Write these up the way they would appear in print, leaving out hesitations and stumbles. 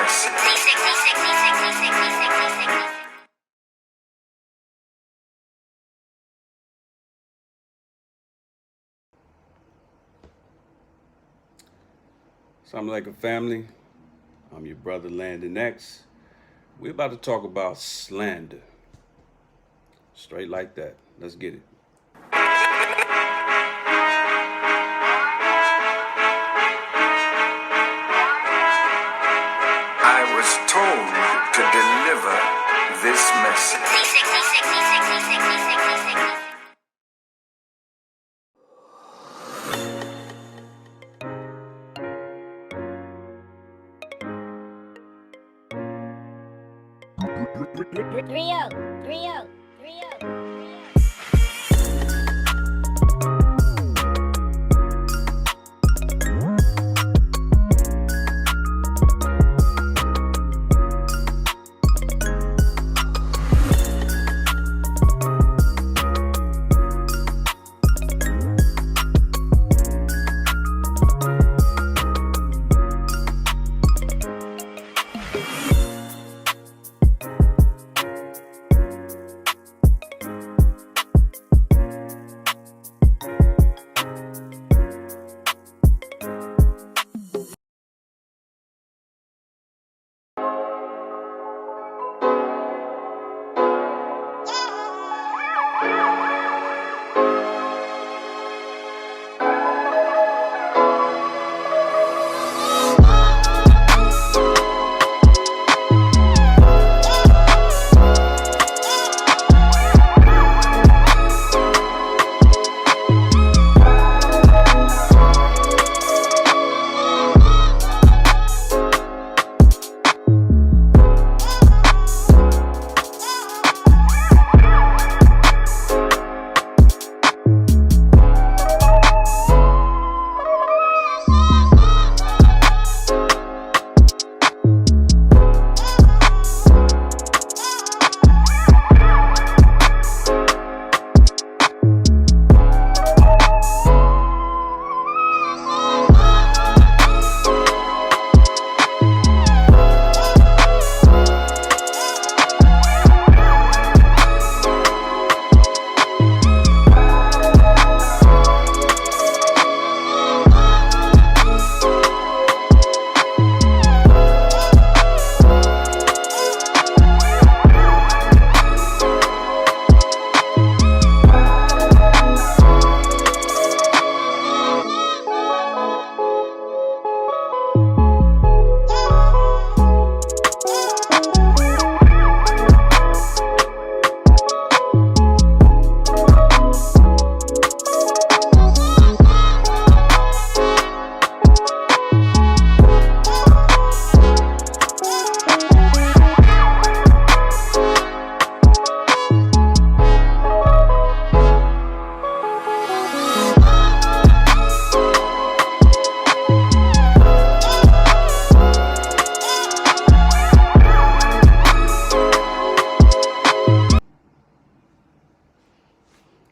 mercy. Something like a family. I'm your brother Landon X. We're about to talk about slander. Straight like that. Let's get it. I was told to deliver this message. Three-o.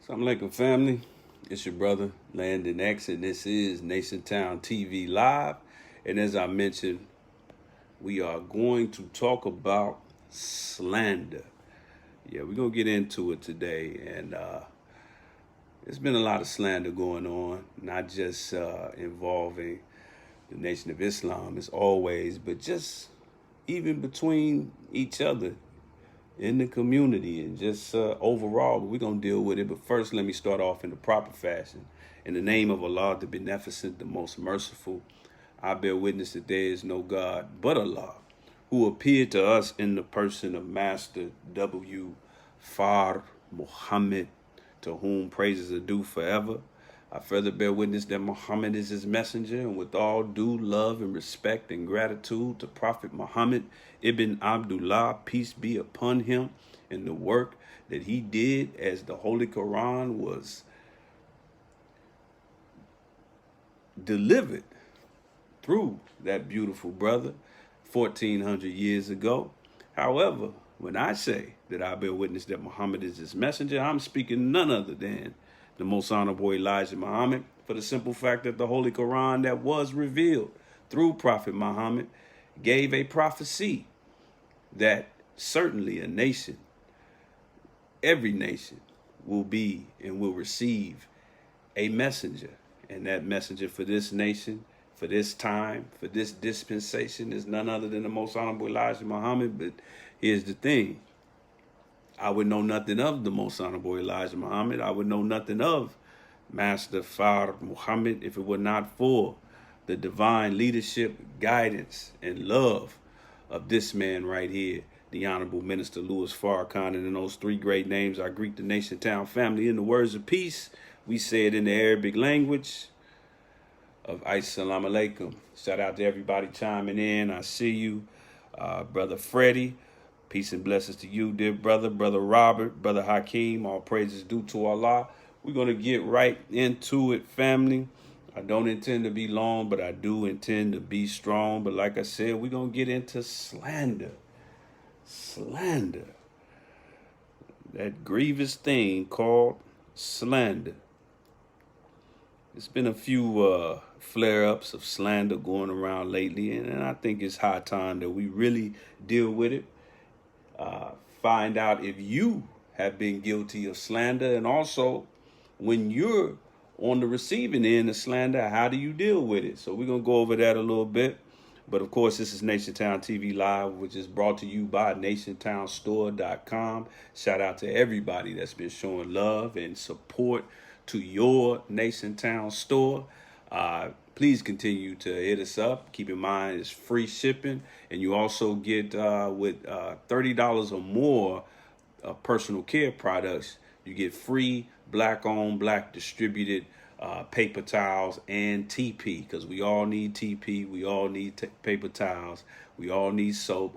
Assalamu alaikum, family. It's your brother Landon X, and this is Nation Town TV Live. And as I mentioned, we are going to talk about slander. Yeah, we're going to get into it today. And there's been a lot of slander going on, not just involving the Nation of Islam as always, but just even between each other in the community and just overall. But we're going to deal with it. But first, let me start off in the proper fashion. In the name of Allah, the Beneficent, the Most Merciful, I bear witness that there is no God but Allah, who appeared to us in the person of Master W. Far Muhammad, to whom praises are due forever. I further bear witness that Muhammad is his messenger, and with all due love and respect and gratitude to Prophet Muhammad ibn Abdullah, peace be upon him, and the work that he did as the Holy Quran was delivered through that beautiful brother 1400 years ago. However, when I say that I bear witness that Muhammad is his messenger, I'm speaking none other than the most honorable Elijah Muhammad, for the simple fact that the Holy Quran that was revealed through Prophet Muhammad gave a prophecy that certainly a nation, every nation, will be and will receive a messenger. And that messenger for this nation, for this time, for this dispensation is none other than the most honorable Elijah Muhammad. But here's the thing. I would know nothing of the most honorable Elijah Muhammad. I would know nothing of Master Fard Muhammad if it were not for the divine leadership, guidance, and love of this man right here, the Honorable Minister Louis Farrakhan. And in those three great names, I greet the Nation Town family in the words of peace. We say it in the Arabic language of Assalamu alaikum. Shout out to everybody chiming in. I see you, Brother Freddie. Peace and blessings to you, dear brother. Brother Robert, Brother Hakeem. All praises due to Allah. We're going to get right into it, family. I don't intend to be long, but I do intend to be strong. But like I said, we're going to get into slander. Slander. That grievous thing called slander. There's been a few flare-ups of slander going around lately, and I think it's high time that we really deal with it. Find out if you have been guilty of slander, and also when you're on the receiving end of slander, how do you deal with it? So we're going to go over that a little bit. But of course, this is Nation Town TV Live, which is brought to you by NationTownStore.com. Shout out to everybody that's been showing love and support to your Nation Town store. Please continue to hit us up. Keep in mind, it's free shipping. And you also get, with $30 or more personal care products, you get free Black-owned, Black distributed paper towels and TP, because we all need TP. We all need paper towels. We all need soap.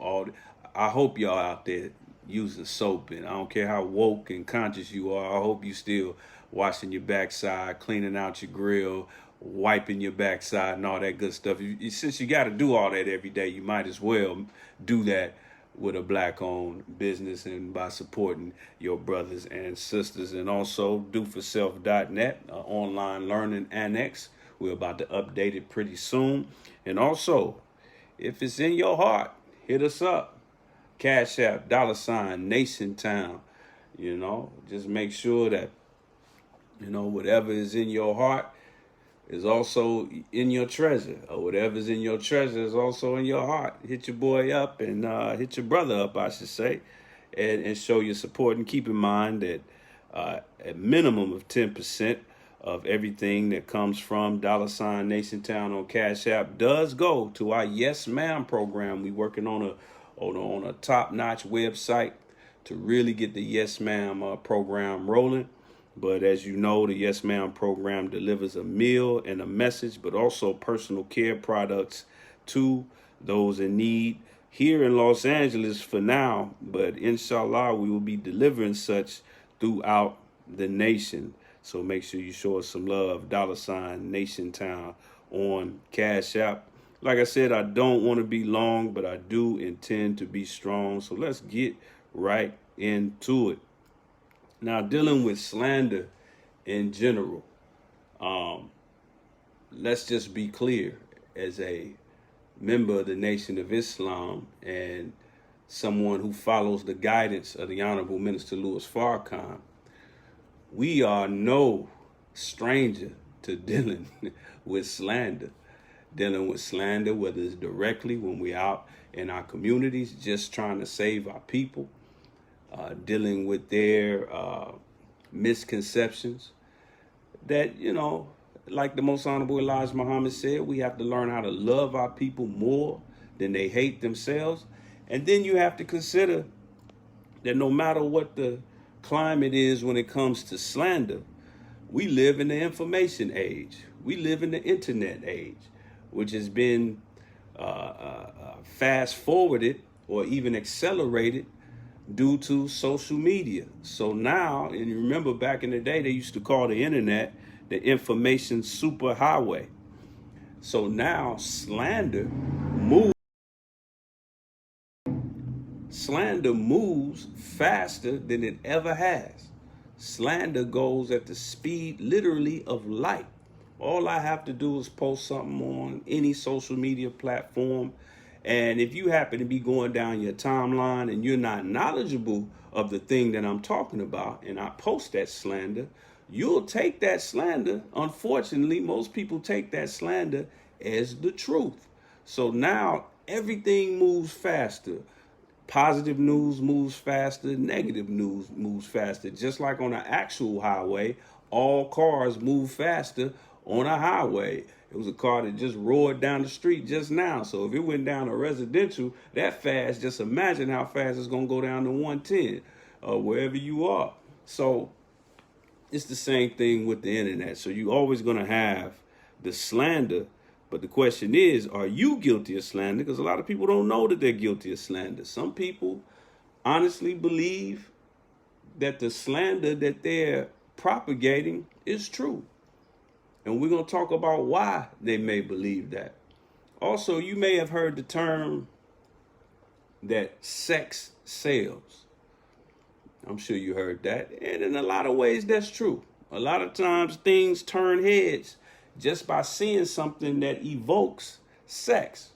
I hope y'all out there using soap, and I don't care how woke and conscious you are. I hope you still washing your backside, cleaning out your grill, wiping your backside, and all that good stuff. Since you got to do all that every day, you might as well do that with a Black-owned business and by supporting your brothers and sisters. And also doforself.net, online learning annex. We're about to update it pretty soon. And also, if it's in your heart, hit us up. Cash App, $Nation Town. You know, just make sure that, you know, whatever is in your heart is also in your treasure, or whatever's in your treasure is also in your heart. Hit your boy up, and hit your brother up, I should say, and show your support. And keep in mind that a minimum of 10% of everything that comes from $Nation Town on Cash App does go to our Yes Ma'am program. We working on a top-notch website to really get the Yes Ma'am program rolling. But as you know, the Yes Ma'am program delivers a meal and a message, but also personal care products to those in need here in Los Angeles for now. But inshallah, we will be delivering such throughout the nation. So make sure you show us some love. $Nation Town on Cash App. Like I said, I don't want to be long, but I do intend to be strong. So let's get right into it. Now, dealing with slander in general, let's just be clear. As a member of the Nation of Islam and someone who follows the guidance of the Honorable Minister Louis Farrakhan, we are no stranger to dealing with slander. Dealing with slander, whether it's directly when we're out in our communities just trying to save our people, dealing with their misconceptions that, you know, like the most honorable Elijah Muhammad said, we have to learn how to love our people more than they hate themselves. And then you have to consider that no matter what the climate is when it comes to slander, we live in the information age. We live in the internet age, which has been fast forwarded or even accelerated due to social media. So now, and you remember back in the day, they used to call the internet the information superhighway. So now slander moves faster than it ever has. Slander goes at the speed literally of light. All I have to do is post something on any social media platform, And if you happen to be going down your timeline and you're not knowledgeable of the thing that I'm talking about, and I post that slander, you'll take that slander. Unfortunately, most people take that slander as the truth. So now everything moves faster. Positive news moves faster, negative news moves faster. Just like on an actual highway, all cars move faster on a highway. It was a car that just roared down the street just now. So if it went down a residential that fast, just imagine how fast it's going to go down to 110 wherever you are. So it's the same thing with the internet. So you're always going to have the slander. But the question is, are you guilty of slander? Because a lot of people don't know that they're guilty of slander. Some people honestly believe that the slander that they're propagating is true. And we're going to talk about why they may believe that. Also, you may have heard the term that sex sells. I'm sure you heard that. And in a lot of ways, that's true. A lot of times things turn heads just by seeing something that evokes sex.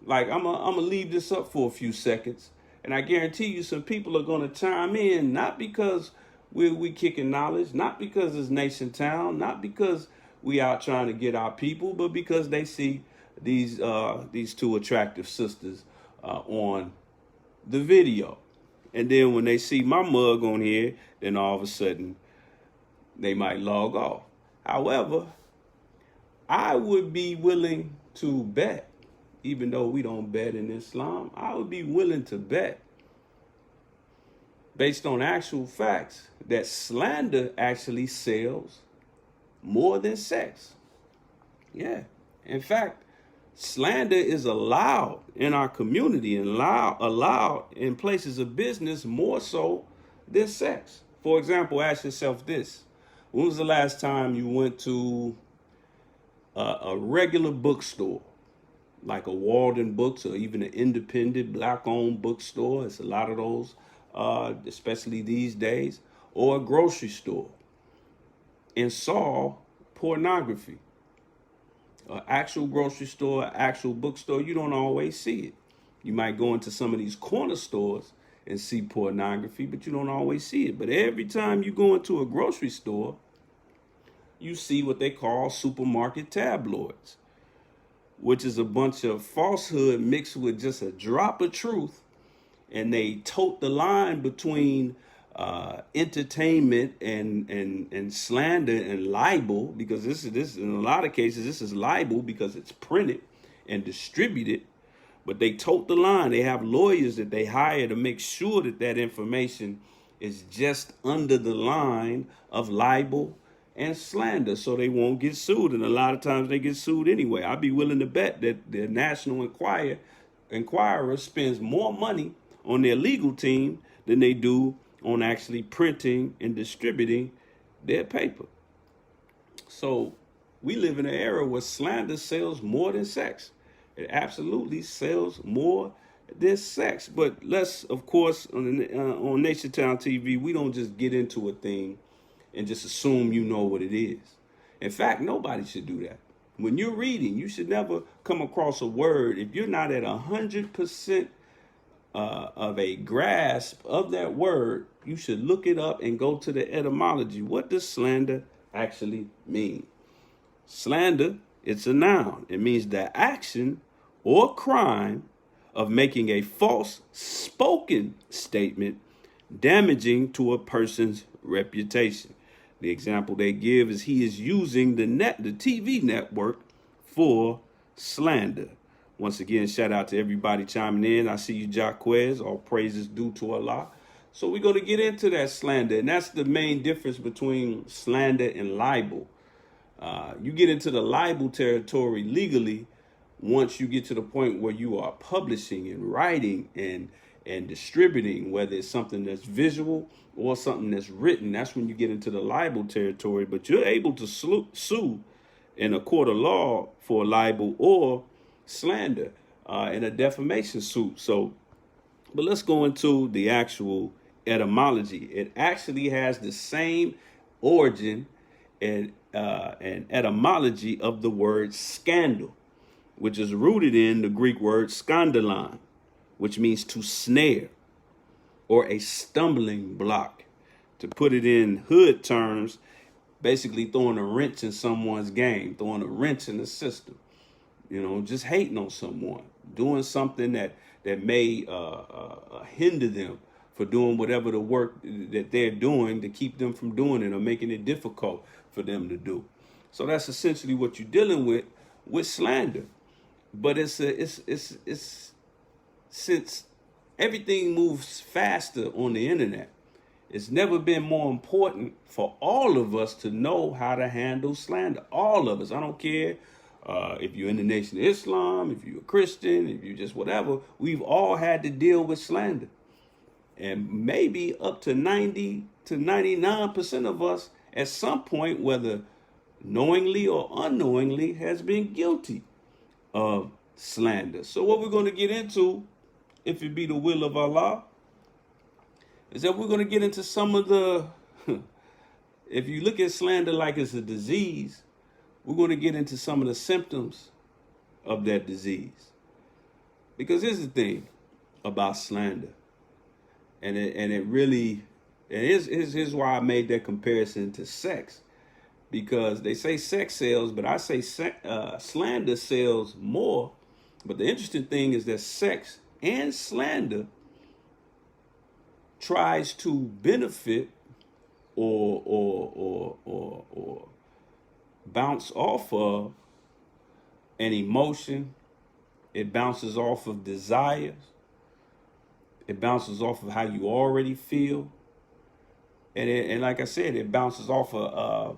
Like, I'm gonna leave this up for a few seconds, and I guarantee you some people are going to chime in, not because we kicking knowledge, not because it's Nation Town, not because we out trying to get our people, but because they see these two attractive sisters on the video. And then when they see my mug on here, then all of a sudden they might log off. However, I would be willing to bet, even though we don't bet in Islam, I would be willing to bet, based on actual facts, that slander actually sells more than sex. Yeah. In fact, slander is allowed in our community and allowed in places of business more so than sex. For example, ask yourself this. When was the last time you went to a regular bookstore, like a Walden Books or even an independent black-owned bookstore? It's a lot of those, especially these days. Or a grocery store, and saw pornography. An actual grocery store, actual bookstore, you don't always see it. You might go into some of these corner stores and see pornography, but you don't always see it. But every time you go into a grocery store, you see what they call supermarket tabloids, which is a bunch of falsehood mixed with just a drop of truth. And they tote the line between entertainment and slander and libel, because this in a lot of cases this is libel because it's printed and distributed. But they tote the line. They have lawyers that they hire to make sure that that information is just under the line of libel and slander, so they won't get sued. And a lot of times they get sued anyway. I'd be willing to bet that the National Enquirer spends more money on their legal team than they do on actually printing and distributing their paper. So we live in an era where slander sells more than sex. It absolutely sells more than sex. But let's, of course, on Nation Town TV, we don't just get into a thing and just assume you know what it is. In fact, nobody should do that. When you're reading, you should never come across a word if you're not at 100% of a grasp of that word. You should look it up and go to the etymology. What does slander actually mean? Slander, it's a noun. It means the action or crime of making a false spoken statement damaging to a person's reputation. The example they give is he is using the TV network for slander. Once again, shout out to everybody chiming in. I see you, Jaquez. All praises due to Allah. So we're going to get into that slander, and that's the main difference between slander and libel. You get into the libel territory legally once you get to the point where you are publishing and writing and distributing, whether it's something that's visual or something that's written. That's when you get into the libel territory. But you're able to sue in a court of law for libel or slander in a defamation suit. So, but let's go into the actual etymology. It actually has the same origin and etymology of the word scandal. which is rooted in the Greek word skandalon, which means to snare or a stumbling block. To put it in hood terms, basically throwing a wrench in someone's game, throwing a wrench in the system. You know, just hating on someone, doing something that may hinder them for doing whatever the work that they're doing to keep them from doing it or making it difficult for them to do. So that's essentially what you're dealing with slander. But it's since everything moves faster on the internet, it's never been more important for all of us to know how to handle slander. All of us. I don't care if you're in the Nation of Islam, if you're a Christian, if you're just whatever. We've all had to deal with slander. And maybe up to 90 to 99% of us at some point, whether knowingly or unknowingly, has been guilty of slander. So what we're going to get into, if it be the will of Allah, is that we're going to get into some of the, if you look at slander like it's a disease, we're going to get into some of the symptoms of that disease. Because here's the thing about slander. And it really, and here's why I made that comparison to sex. Because they say sex sells, but I say slander sells more. But the interesting thing is that sex and slander tries to benefit or bounce off of an emotion. It bounces off of desires. It bounces off of how you already feel. And like I said, it bounces off of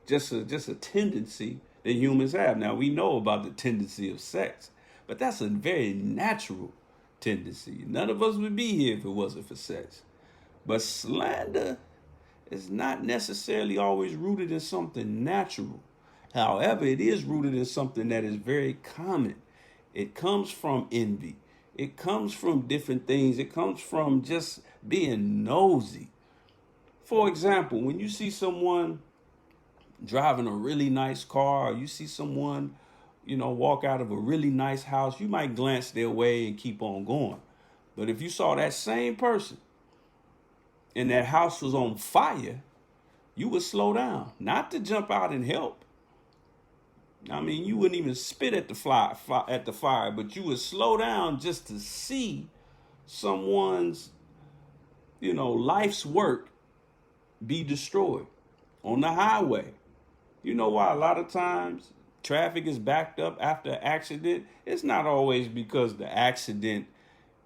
just a tendency that humans have. Now, we know about the tendency of sex, but that's a very natural tendency. None of us would be here if it wasn't for sex. But slander is not necessarily always rooted in something natural. However, it is rooted in something that is very common. It comes from envy. It comes from different things. It comes from just being nosy. For example, when you see someone driving a really nice car, or you see someone, walk out of a really nice house, you might glance their way and keep on going. But if you saw that same person and that house was on fire, you would slow down, not to jump out and help. I mean, you wouldn't even spit at the fire, but you would slow down just to see someone's, life's work be destroyed on the highway. You know why a lot of times traffic is backed up after an accident? It's not always because the accident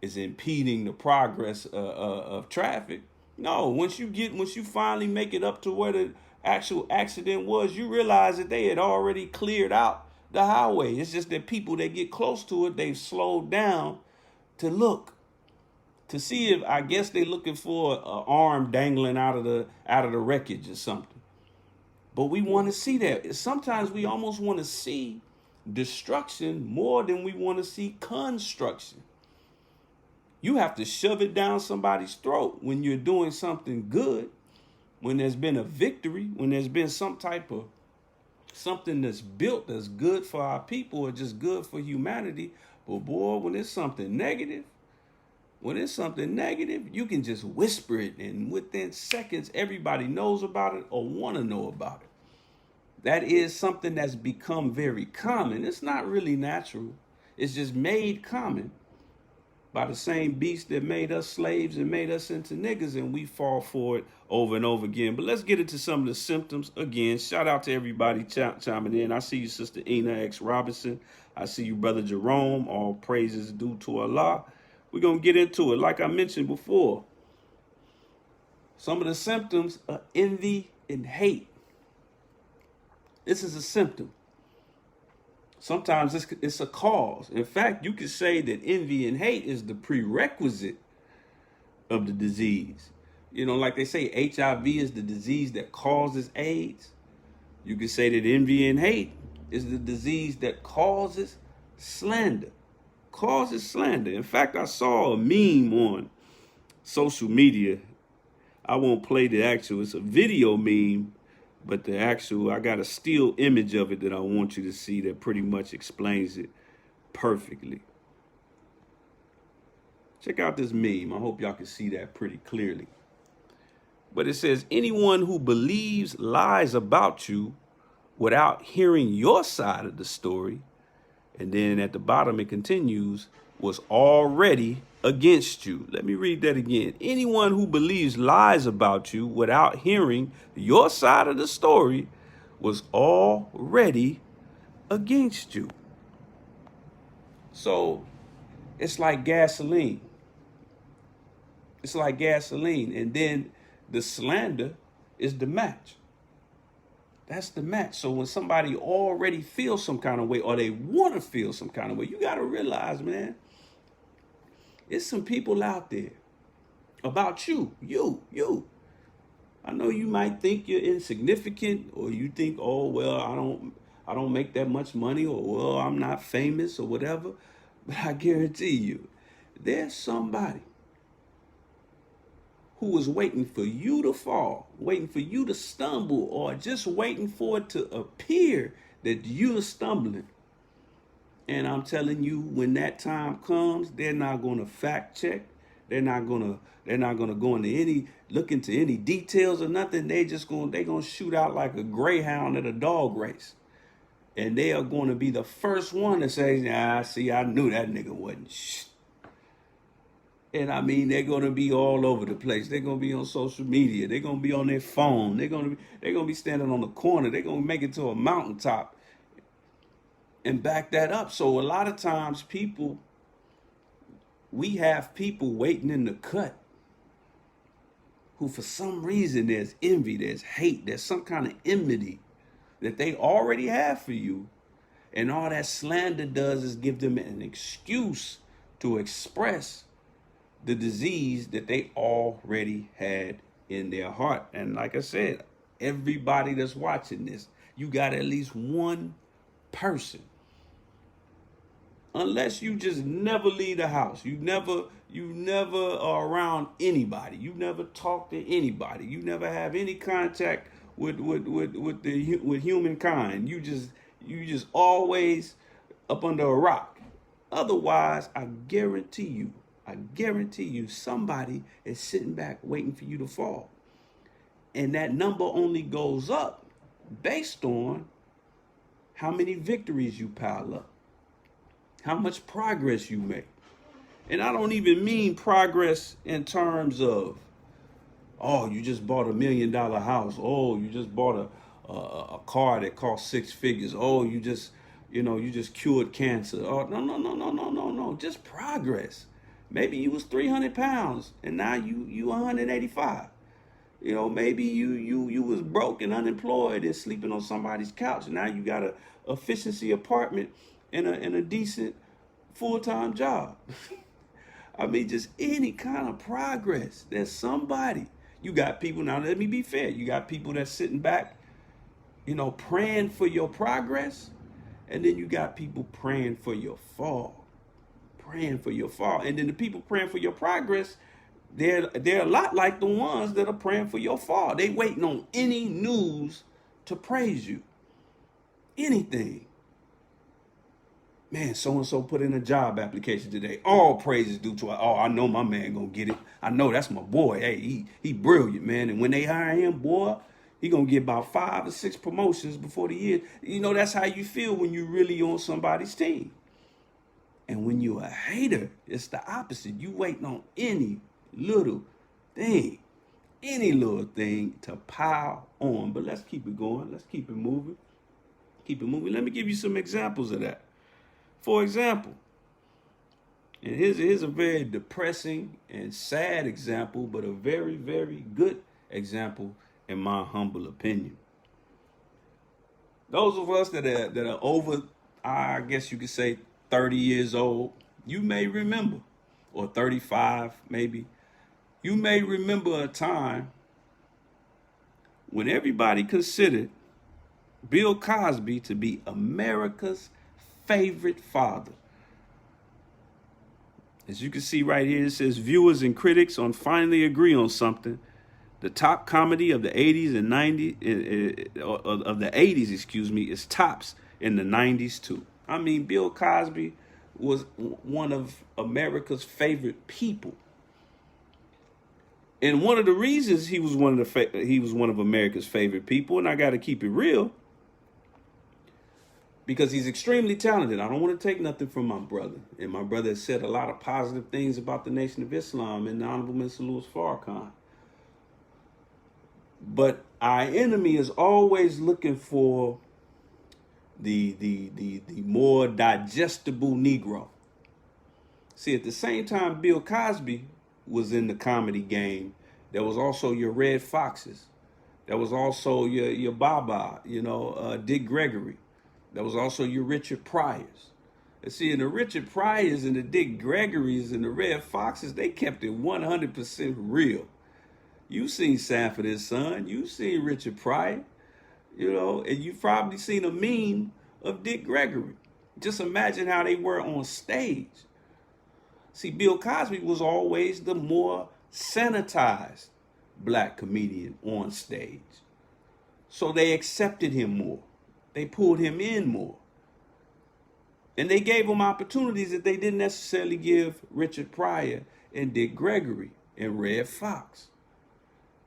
is impeding the progress of traffic. No, once you finally make it up to where the actual accident was, you realize that they had already cleared out the highway. It's just that people that get close to it, they've slowed down to look, to see if, I guess they're looking for an arm dangling out of the wreckage or something. But we want to see that. Sometimes we almost want to see destruction more than we want to see construction. You have to shove it down somebody's throat when you're doing something good, when there's been a victory, when there's been some type of something that's built that's good for our people or just good for humanity. But boy, when it's something negative, you can just whisper it, and within seconds, everybody knows about it or want to know about it. That is something that's become very common. It's not really natural. It's just made common by the same beast that made us slaves and made us into niggas, and we fall for it over and over again. But let's get into some of the symptoms. Again, shout out to everybody chiming in. I see you, Sister Ina X. Robinson. I see you, Brother Jerome. All praises due to Allah. We're going to get into it. Like I mentioned before, some of the symptoms are envy and hate. This is a symptom. Sometimes it's a cause. In fact, you could say that envy and hate is the prerequisite of the disease. Like they say, HIV is the disease that causes AIDS. You could say that envy and hate is the disease that causes slander. In fact, I saw a meme on social media. I won't play the actual, it's a video meme But I got a still image of it that I want you to see that pretty much explains it perfectly. Check out this meme. I hope y'all can see that pretty clearly. But it says, anyone who believes lies about you without hearing your side of the story, and then at the bottom it continues, was already against you. Let me read that again. Anyone who believes lies about you without hearing your side of the story was already against you. So it's like gasoline. It's like gasoline. And then the slander is the match. That's the match. So when somebody already feels some kind of way, or they want to feel some kind of way, you got to realize, man, it's some people out there about you. I know you might think you're insignificant, or you think, oh, well, I don't make that much money, or, well, I'm not famous or whatever. But I guarantee you, there's somebody who was waiting for you to fall, waiting for you to stumble, or just waiting for it to appear that you're stumbling. And I'm telling you, when that time comes, they're not going to fact check. They're not going to go look into any details or nothing. They're going to shoot out like a greyhound at a dog race. And they are going to be the first one to say, nah, see, I knew that nigga wasn't shit. And I mean, they're going to be all over the place. They're going to be on social media. They're going to be on their phone. They're going to be standing on the corner. They're going to make it to a mountaintop and back that up. So a lot of times we have people waiting in the cut who for some reason there's envy, there's hate, there's some kind of enmity that they already have for you. And all that slander does is give them an excuse to express the disease that they already had in their heart. And like I said, everybody that's watching this, you got at least one person. Unless you just never leave the house, you never are around anybody, you never talk to anybody, you never have any contact with humankind. You just always up under a rock. Otherwise, I guarantee you somebody is sitting back waiting for you to fall. And that number only goes up based on how many victories you pile up, how much progress you make. And I don't even mean progress in terms of, oh, you just bought $1 million house. Oh, you just bought a car that cost 6 figures. Oh, you just cured cancer. Oh, no. Just progress. Maybe you was 300 pounds and now you 185. Maybe you was broke and unemployed and sleeping on somebody's couch. Now you got a efficiency apartment and a decent full-time job. I mean, just any kind of progress. There's somebody. You got people, now let me be fair, you got people that's sitting back, praying for your progress, and then you got people praying for your fall. And then the people praying for your progress, they're a lot like the ones that are praying for your fall. They waiting on any news to praise you. Anything. Man, so-and-so put in a job application today. All praises due to it. Oh, I know my man gonna get it. I know that's my boy. Hey, he brilliant, man. And when they hire him, boy, he gonna get about 5 or 6 promotions before the year. That's how you feel when you really on somebody's team. And when you're a hater, it's the opposite. You waiting on any little thing to pile on. But let's keep it going. Let's keep it moving. Let me give you some examples of that. For example, and here's a very depressing and sad example, but a very, very good example in my humble opinion. Those of us that are over, I guess you could say 30 years old, you may remember, or 35 maybe, you may remember a time when everybody considered Bill Cosby to be America's favorite father. As you can see right here, it says viewers and critics finally agree on something. The top comedy of the 80s and 90s, of the 80s, excuse me, is tops in the 90s too. I mean, Bill Cosby was one of America's favorite people. And one of the reasons he was one of America's favorite people, and I got to keep it real, because he's extremely talented. I don't want to take nothing from my brother. And my brother has said a lot of positive things about the Nation of Islam and the Honorable Mr. Louis Farrakhan. But our enemy is always looking for the more digestible Negro. See, at the same time Bill Cosby was in the comedy game, there was also your Red Foxes. There was also your Baba, Dick Gregory. There was also your Richard Pryors. And see, in the Richard Pryors and the Dick Gregorys and the Red Foxes, they kept it 100% real. You've seen Sanford and Son. You've seen Richard Pryor, and you've probably seen a meme of Dick Gregory. Just imagine how they were on stage. See, Bill Cosby was always the more sanitized black comedian on stage. So they accepted him more. They pulled him in more. And they gave him opportunities that they didn't necessarily give Richard Pryor and Dick Gregory and Red Fox.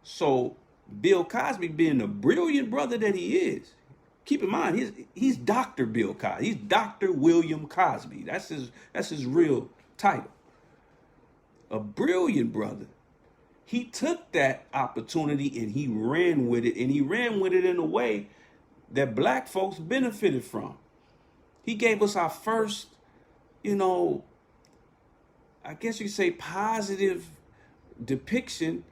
So Bill Cosby, being the brilliant brother that he is, keep in mind, he's Dr. Bill Cosby. He's Dr. William Cosby. That's his real title. A brilliant brother. He took that opportunity and he ran with it, and he ran with it in a way that black folks benefited from. He gave us our first, I guess you could say positive depiction.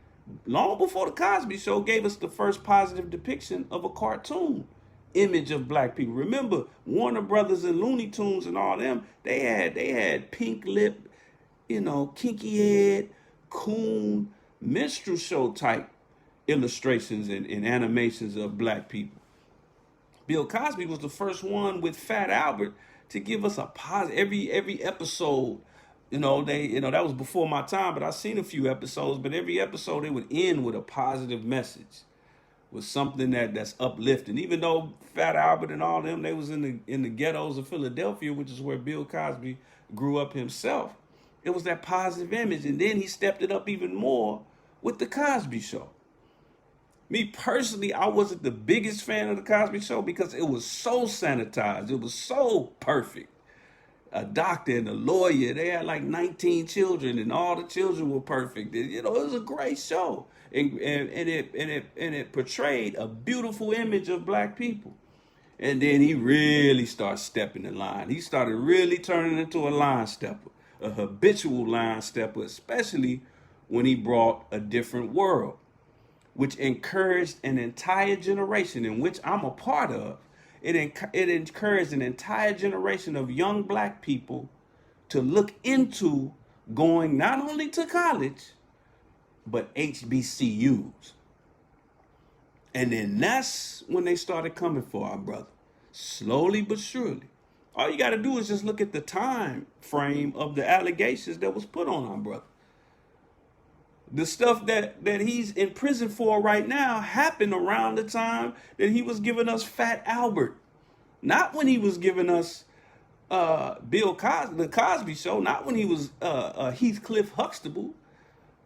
Long before the Cosby Show gave us the first positive depiction of a cartoon image of black people. Remember, Warner Brothers and Looney Tunes and all them, they had pink lip, kinky head, coon, minstrel show type illustrations and animations of black people. Bill Cosby was the first one with Fat Albert to give us a positive every episode. That was before my time, but I've seen a few episodes, but every episode they would end with a positive message, with something that's uplifting. Even though Fat Albert and all them, they was in the ghettos of Philadelphia, which is where Bill Cosby grew up himself. It was that positive image, and then he stepped it up even more with the Cosby Show. Me personally, I wasn't the biggest fan of the Cosby Show because it was so sanitized. It was so perfect. A doctor and a lawyer, they had like 19 children, and all the children were perfect. It was a great show, and it portrayed a beautiful image of black people. And then he really started stepping in line. He started really turning into a line stepper, a habitual line stepper, especially when he brought A Different World, which encouraged an entire generation, in which I'm a part of. It encouraged an entire generation of young black people to look into going not only to college, but HBCUs. And then that's when they started coming for our brother, slowly but surely. All you got to do is just look at the time frame of the allegations that was put on our brother. The stuff that he's in prison for right now happened around the time that he was giving us Fat Albert. Not when he was giving us the Cosby Show. Not when he was Heathcliff Huxtable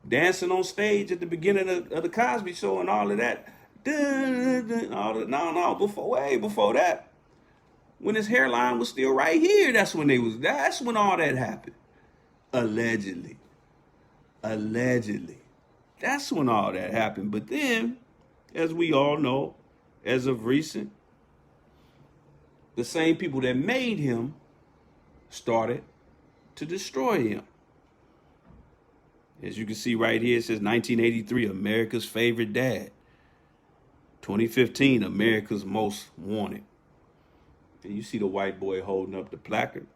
dancing on stage at the beginning of the Cosby Show and all of that. No, way before that. When his hairline was still right here, that's when all that happened. Allegedly. That's when all that happened. But then, as we all know, as of recent, the same people that made him started to destroy him. As you can see right here, it says 1983, America's Favorite Dad. 2015, America's Most Wanted. And you see the white boy holding up the placard.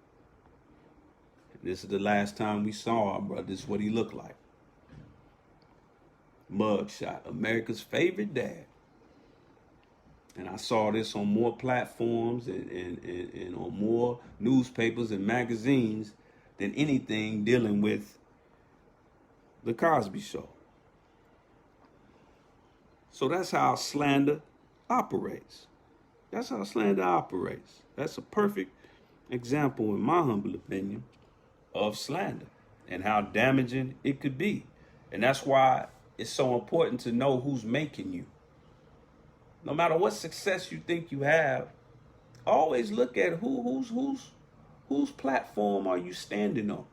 This is the last time we saw our brother. This is what he looked like. Mugshot, America's Favorite Dad. And I saw this on more platforms and on more newspapers and magazines than anything dealing with the Cosby Show. So that's how slander operates. That's how slander operates. That's a perfect example, in my humble opinion, of slander and how damaging it could be. And that's why it's so important to know who's making you. No matter what success you think you have, always look at whose platform are you standing on.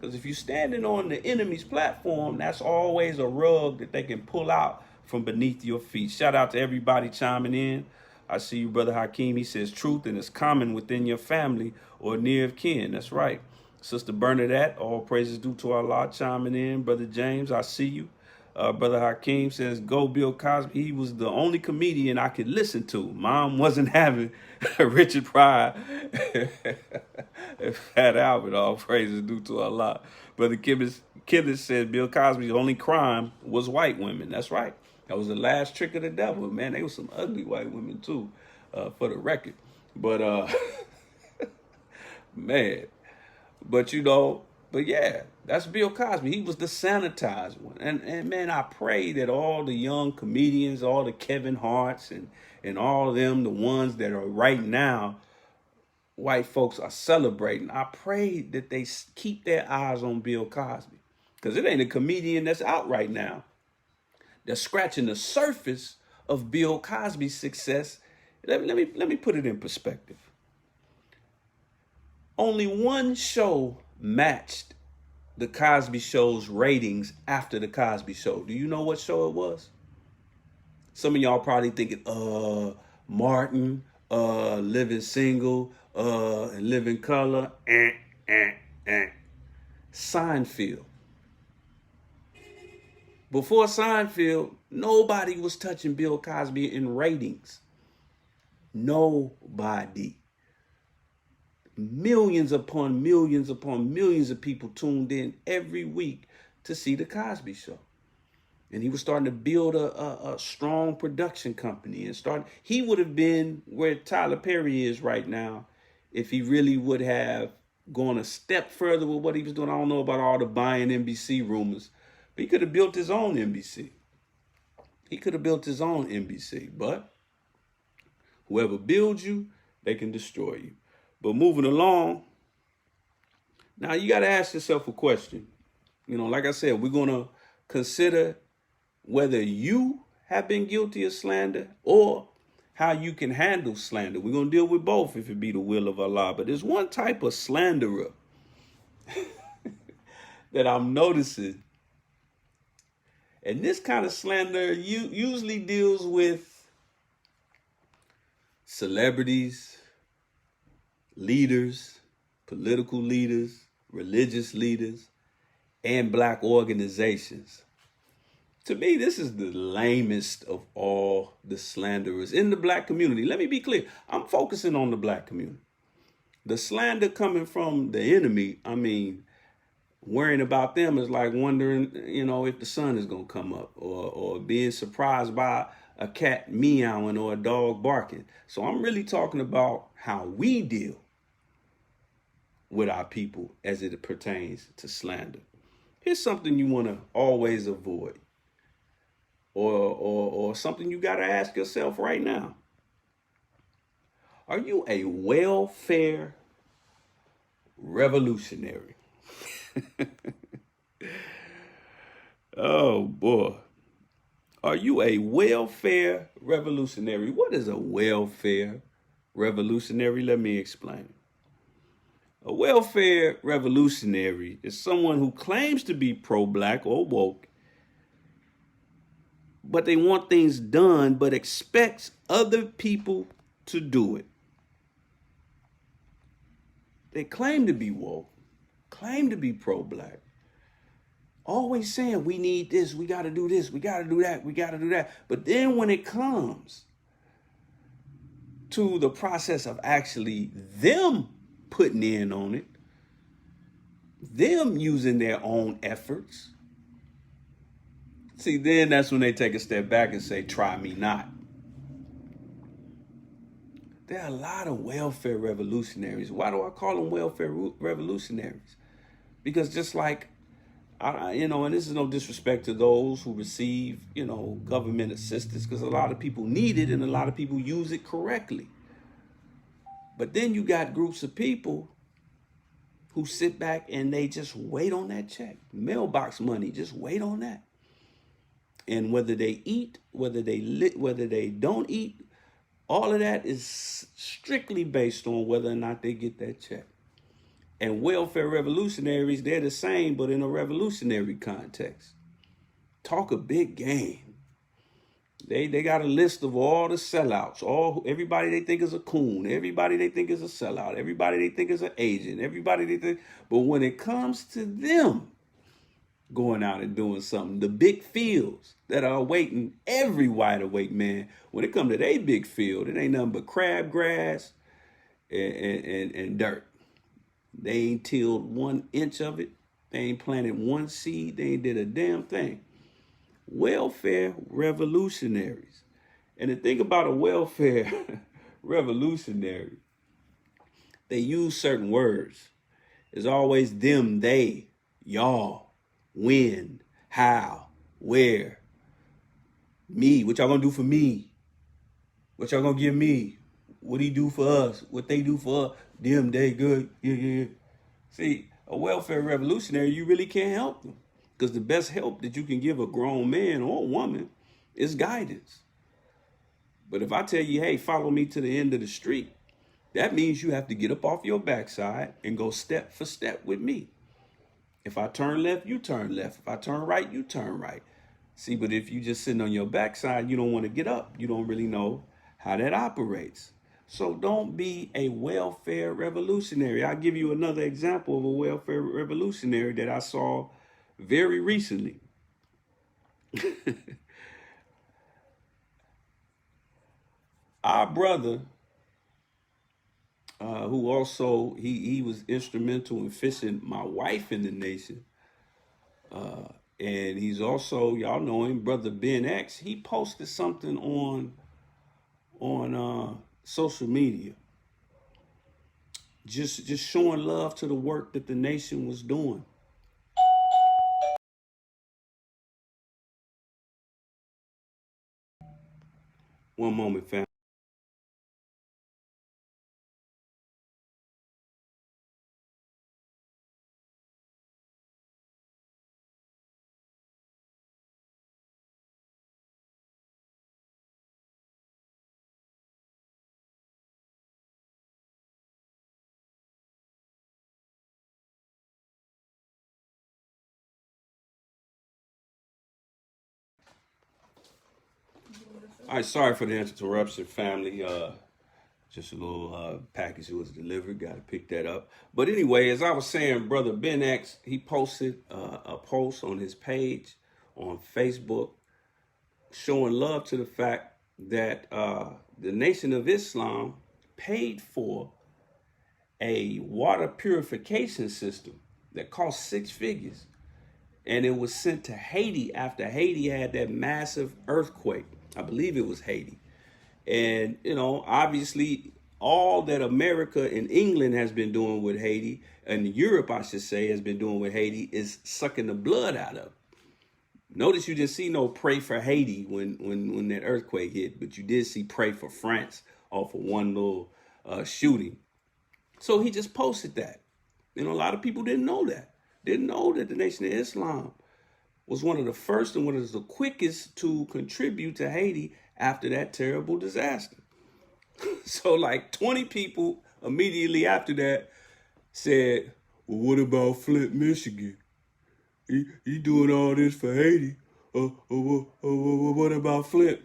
Because if you're standing on the enemy's platform, that's always a rug that they can pull out from beneath your feet. Shout out to everybody chiming in. I see you, Brother Hakeem. He says truth and it's common within your family or near of kin. That's right. Sister Bernadette, all praises due to Allah, chiming in. Brother James, I see you. Brother Hakeem says, go Bill Cosby. He was the only comedian I could listen to. Mom wasn't having Richard Pryor and Fat Albert. All praises due to Allah. Brother Kidder says, Bill Cosby's only crime was white women. That's right. That was the last trick of the devil. Man, they were some ugly white women too, for the record. But, man. But yeah, that's Bill Cosby. He was the sanitized one. And man, I pray that all the young comedians, all the Kevin Harts and all of them, the ones that are right now, white folks are celebrating. I pray that they keep their eyes on Bill Cosby. Because it ain't a comedian that's out right now that's scratching the surface of Bill Cosby's success. Let me put it in perspective. Only one show matched the Cosby Show's ratings after the Cosby Show. Do you know what show it was? Some of y'all probably thinking, Martin, Living Single, and Living Color, Seinfeld. Before Seinfeld, nobody was touching Bill Cosby in ratings. Nobody. Millions upon millions upon millions of people tuned in every week to see the Cosby Show. And he was starting to build a strong production company. He would have been where Tyler Perry is right now if he really would have gone a step further with what he was doing. I don't know about all the buying NBC rumors, but he could have built his own NBC. But whoever builds you, they can destroy you. But moving along, now you got to ask yourself a question. Like I said, we're going to consider whether you have been guilty of slander or how you can handle slander. We're going to deal with both if it be the will of Allah. But there's one type of slanderer that I'm noticing. And this kind of slander usually deals with celebrities, leaders, political leaders, religious leaders, and black organizations. To me, this is the lamest of all the slanderers in the black community. Let me be clear. I'm focusing on the black community. The slander coming from the enemy, worrying about them is like wondering, if the sun is going to come up or being surprised by a cat meowing or a dog barking. So I'm really talking about how we deal with our people as it pertains to slander. Here's something you want to always avoid, or something you got to ask yourself right now. Are you a welfare revolutionary? Oh boy. Are you a welfare revolutionary? What is a welfare revolutionary? Let me explain. A welfare revolutionary is someone who claims to be pro-black or woke, but they want things done, but expects other people to do it. They claim to be woke, claim to be pro-black, always saying we need this, we got to do this, we got to do that, we got to do that. But then when it comes to the process of actually them putting in on it, them using their own efforts, see, then that's when they take a step back and say, try me not. There are a lot of welfare revolutionaries. Why do I call them welfare revolutionaries? Because just like And this is no disrespect to those who receive, government assistance, because a lot of people need it and a lot of people use it correctly. But then you got groups of people who sit back and they just wait on that check. Mailbox money, just wait on that. And whether they eat, whether they don't eat, all of that is strictly based on whether or not they get that check. And welfare revolutionaries, they're the same, but in a revolutionary context. Talk a big game. They got a list of all the sellouts, everybody they think is a coon, everybody they think is a sellout, everybody they think is an agent, everybody they think. But when it comes to them going out and doing something, the big fields that are awaiting every wide awake man, when it comes to their big field, it ain't nothing but crabgrass and dirt. They ain't tilled 1 inch of it. They ain't planted 1 seed. They ain't did a damn thing. Welfare revolutionaries. And the thing about a welfare revolutionary, they use certain words. It's always them, they, y'all, when, how, where, me, what y'all gonna do for me? What y'all gonna give me? What he do for us? What they do for us? Them, they good. Yeah. See, a welfare revolutionary, you really can't help them. Because the best help that you can give a grown man or woman is guidance. But if I tell you, hey, follow me to the end of the street, that means you have to get up off your backside and go step for step with me. If I turn left, you turn left. If I turn right, you turn right. See, but if you just sitting on your backside, you don't want to get up. You don't really know how that operates. So don't be a welfare revolutionary. I'll give you another example of a welfare revolutionary that I saw very recently. Our brother, who also, he was instrumental in fishing my wife in the nation. And he's also, y'all know him, Brother Ben X. He posted something on social media, just showing love to the work that the nation was doing. One moment, fam. All right, sorry for the interruption, family. Just a little package that was delivered. Got to pick that up. But anyway, as I was saying, Brother Ben X, he posted a post on his page on Facebook showing love to the fact that the Nation of Islam paid for a water purification system that cost 6 figures. And it was sent to Haiti after Haiti had that massive earthquake. I believe it was Haiti. And, obviously all that America and England has been doing with Haiti, and Europe, I should say, has been doing with Haiti, is sucking the blood out of it. Notice you didn't see no pray for Haiti when that earthquake hit, but you did see pray for France off of one little shooting. So he just posted that. A lot of people didn't know that. Didn't know that the Nation of Islam was one of the first and one of the quickest to contribute to Haiti after that terrible disaster. So like 20 people immediately after that said, well, what about Flint, Michigan? He doing all this for Haiti. What about Flint?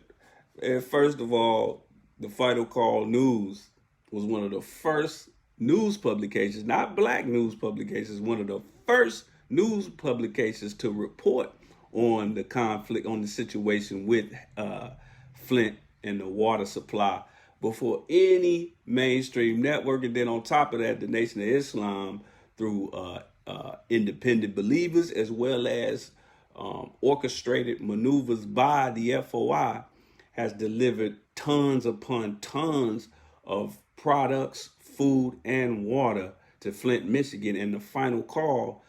And first of all, the Final Call News was one of the first news publications, not black news publications, one of the first news publications to report on the conflict, on the situation with Flint and the water supply before any mainstream network. And then on top of that, the Nation of Islam, through independent believers as well as orchestrated maneuvers by the FOI, has delivered tons upon tons of products, food, and water to Flint, Michigan. And the final call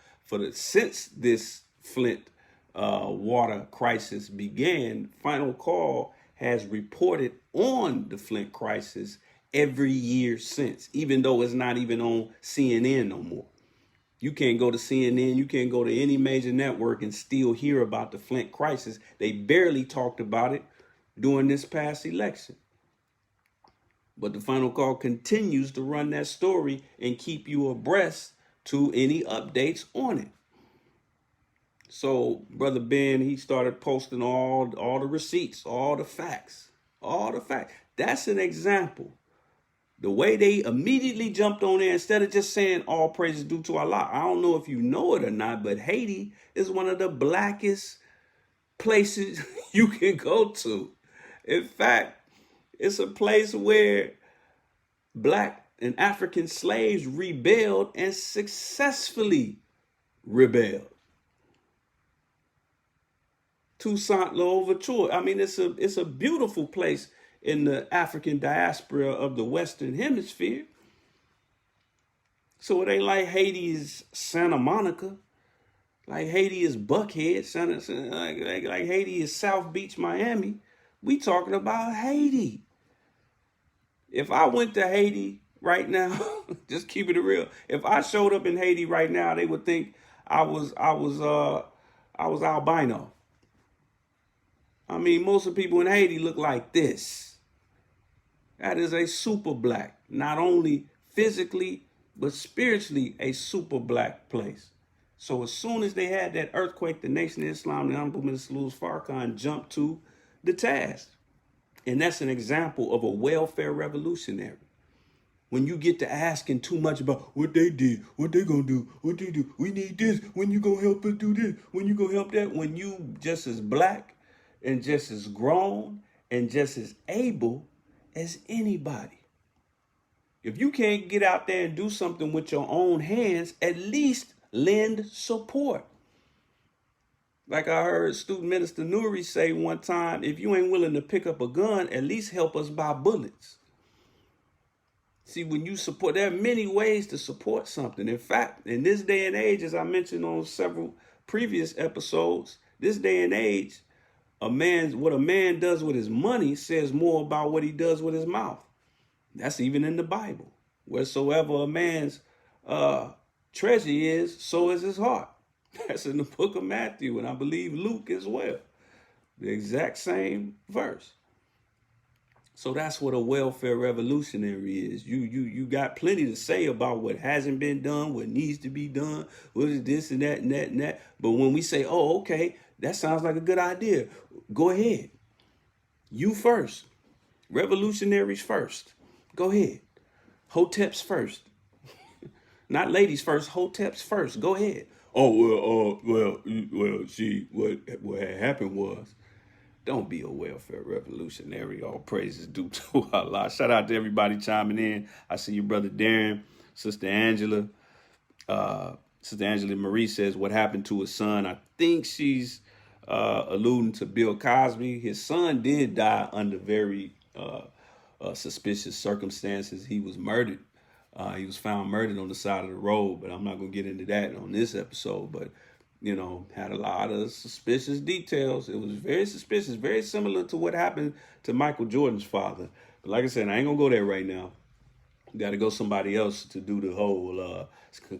since this Flint water crisis began, Final Call has reported on the Flint crisis every year since, even though it's not even on CNN no more. You can't go to CNN, you can't go to any major network and still hear about the Flint crisis. They barely talked about it during this past election. But the Final Call continues to run that story and keep you abreast to any updates on it. So Brother Ben, he started posting all the receipts, all the facts. That's an example. The way they immediately jumped on there, instead of just saying all praise is due to Allah. I don't know if you know it or not, but Haiti is one of the blackest places you can go to. In fact, it's a place where black and African slaves rebelled and successfully rebelled. Toussaint L'Ouverture. I mean, it's a beautiful place in the African diaspora of the Western Hemisphere. So it ain't like Haiti is Santa Monica, like Haiti is Buckhead, like Haiti is South Beach, Miami. We talking about Haiti. If I went to Haiti right now, just keeping it real, if I showed up in Haiti right now, they would think I was albino. I mean, most of the people in Haiti look like this. That is a super black, not only physically, but spiritually a super black place. So as soon as they had that earthquake, the Nation of Islam, the Honorable Minister Louis Farrakhan jumped to the task. And that's an example of a welfare revolutionary. When you get to asking too much about what they did, what they gonna do, what they do, we need this, when you gonna help us do this, when you gonna help that, when you just as black and just as grown and just as able as anybody. If you can't get out there and do something with your own hands, at least lend support. Like I heard Student Minister Nuri say one time, if you ain't willing to pick up a gun, at least help us buy bullets. See, when you support, there are many ways to support something. In fact, in this day and age, as I mentioned on several previous episodes, this day and age, what a man does with his money says more about what he does with his mouth. That's even in the Bible. Wheresoever a man's treasure is, so is his heart. That's in the book of Matthew, and I believe Luke as well. The exact same verse. So that's what a welfare revolutionary is. You got plenty to say about what hasn't been done, what needs to be done, what is this and that and that and that. But when we say, oh, okay, that sounds like a good idea, go ahead. You first. Revolutionaries first. Go ahead. Hoteps first. Not ladies first, hoteps first. Go ahead. Oh, well, see, what had happened was, don't be a welfare revolutionary. All praises due to Allah. Shout out to everybody chiming in. I see you, Brother Darren, Sister Angela. Sister Angela Marie says, what happened to his son? I think she's alluding to Bill Cosby. His son did die under very suspicious circumstances. He was murdered. He was found murdered on the side of the road, but I'm not going to get into that on this episode. But, you know, had a lot of suspicious details. It was very suspicious, very similar to what happened to Michael Jordan's father. But like I said, I ain't going to go there right now. Got to go somebody else to do the whole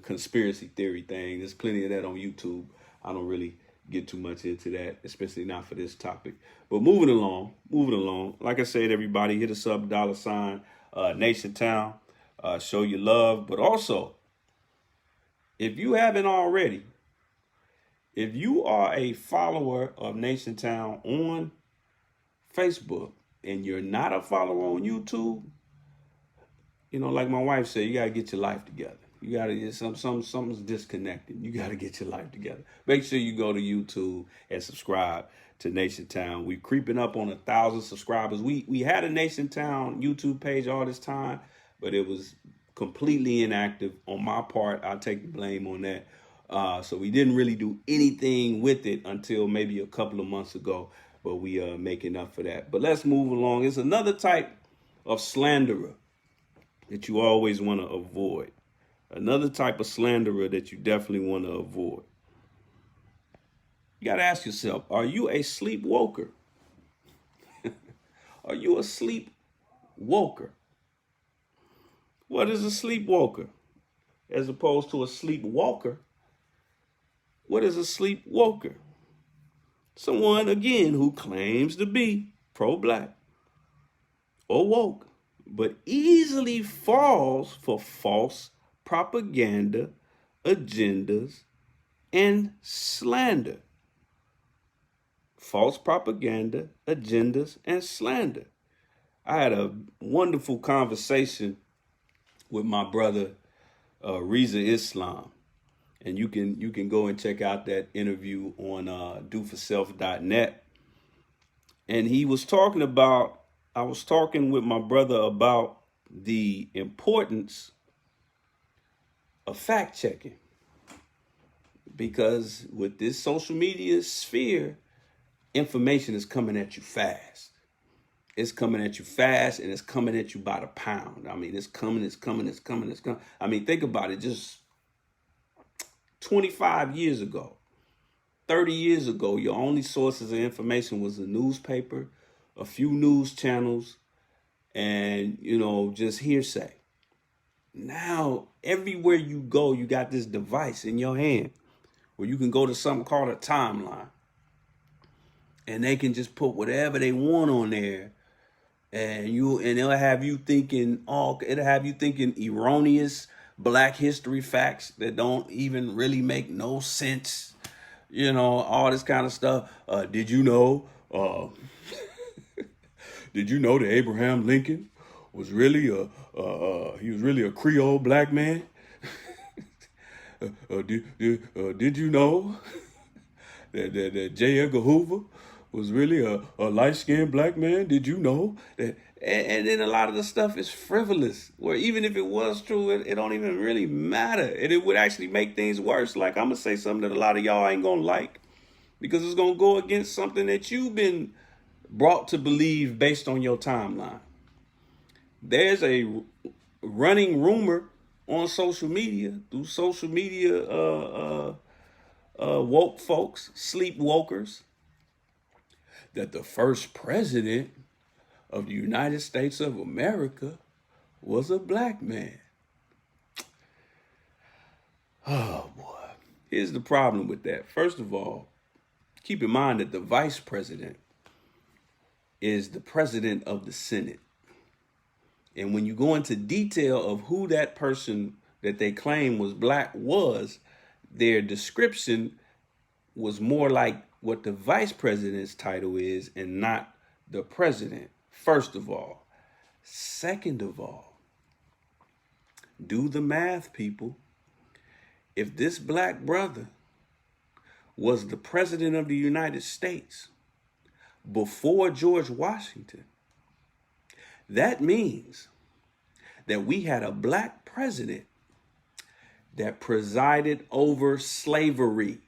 conspiracy theory thing. There's plenty of that on YouTube. I don't really get too much into that, especially not for this topic. But moving along. Like I said, everybody, hit us up, $ Nation Town. Show your love. But also, if you haven't already, if you are a follower of Nation Town on Facebook and you're not a follower on YouTube, you know, like my wife said, you got to get your life together. You got to get something's disconnected. You got to get your life together. Make sure you go to YouTube and subscribe to Nation Town. We're creeping up on 1,000 subscribers. We had a Nation Town YouTube page all this time, but it was completely inactive on my part. I'll take the blame on that. So we didn't really do anything with it until maybe a couple of months ago, but we are making up for that. But let's move along. It's another type of slanderer that you always want to avoid. Another type of slanderer that you definitely want to avoid. You got to ask yourself, are you a sleepwalker? Are you a sleepwalker? What is a sleepwalker? As opposed to a sleepwalker, what is a sleepwalker? Someone, again, who claims to be pro-black or woke, but easily falls for false propaganda, agendas, and slander. False propaganda, agendas, and slander. I had a wonderful conversation with my brother, Reza Islam. And you can go and check out that interview on doforself.net. And he was talking about, I was talking with my brother about the importance of fact checking. Because with this social media sphere, information is coming at you fast. It's coming at you fast, and it's coming at you by the pound. I mean, it's coming. I mean, think about it. Just 25 years ago, 30 years ago, your only sources of information was the newspaper, a few news channels, and, just hearsay. Now, everywhere you go, you got this device in your hand where you can go to something called a timeline. And they can just put whatever they want on there. And it'll have you thinking erroneous Black history facts that don't even really make no sense. All this kind of stuff. Did you know that Abraham Lincoln was really a Creole black man? Did you know that J. Edgar Hoover was really a light-skinned black man? Did you know that? And then a lot of the stuff is frivolous, where even if it was true, it don't even really matter. And it would actually make things worse. Like, I'm going to say something that a lot of y'all ain't going to like, because it's going to go against something that you've been brought to believe based on your timeline. There's a running rumor on social media, through social media woke folks, sleepwalkers, that the first president of the United States of America was a black man. Oh, boy. Here's the problem with that. First of all, keep in mind that the vice president is the president of the Senate. And when you go into detail of who that person that they claim was black was, their description was more like what the vice president's title is and not the president. First of all. Second of all, do the math, people. If this black brother was the president of the United States before George Washington, that means that we had a black president that presided over slavery.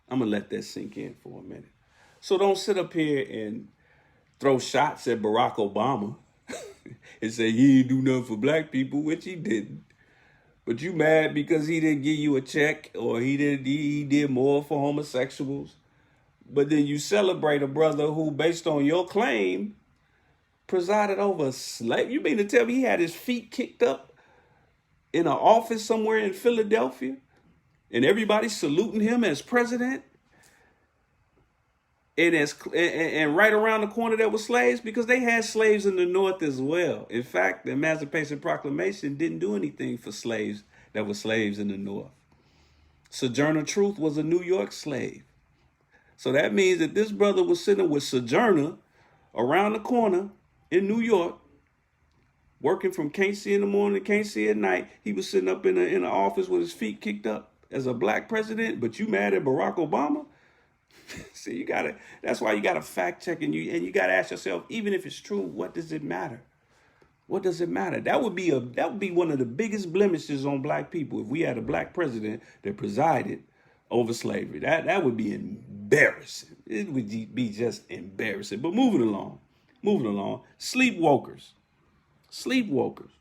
I'm going to let that sink in for a minute. So don't sit up here and throw shots at Barack Obama and say he didn't do nothing for black people, which he didn't. But you mad because he didn't give you a check, or he did more for homosexuals. But then you celebrate a brother who, based on your claim, presided over slave. You mean to tell me he had his feet kicked up in an office somewhere in Philadelphia, and everybody saluting him as president? And right around the corner there were slaves, because they had slaves in the North as well. In fact, the Emancipation Proclamation didn't do anything for slaves that were slaves in the North. Sojourner Truth was a New York slave. So that means that this brother was sitting with Sojourner around the corner in New York, working from can't see in the morning, can't see at night. He was sitting up in the office with his feet kicked up as a black president, but you mad at Barack Obama? See, that's why you gotta fact check, and you gotta ask yourself, even if it's true, what does it matter? What does it matter? That would be one of the biggest blemishes on black people if we had a black president that presided over slavery. That would be embarrassing. It would be just embarrassing. But moving along. Sleepwalkers.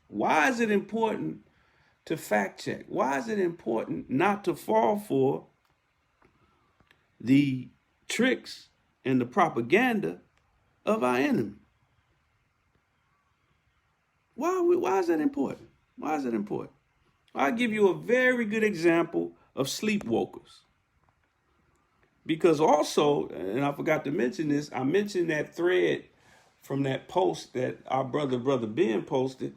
Why is it important to fact check? Why is it important not to fall for the tricks and the propaganda of our enemy. Why is that important? Why is that important? I'll give you a very good example of sleepwalkers. Because also, and I forgot to mention this, I mentioned that thread from that post that our brother Ben posted.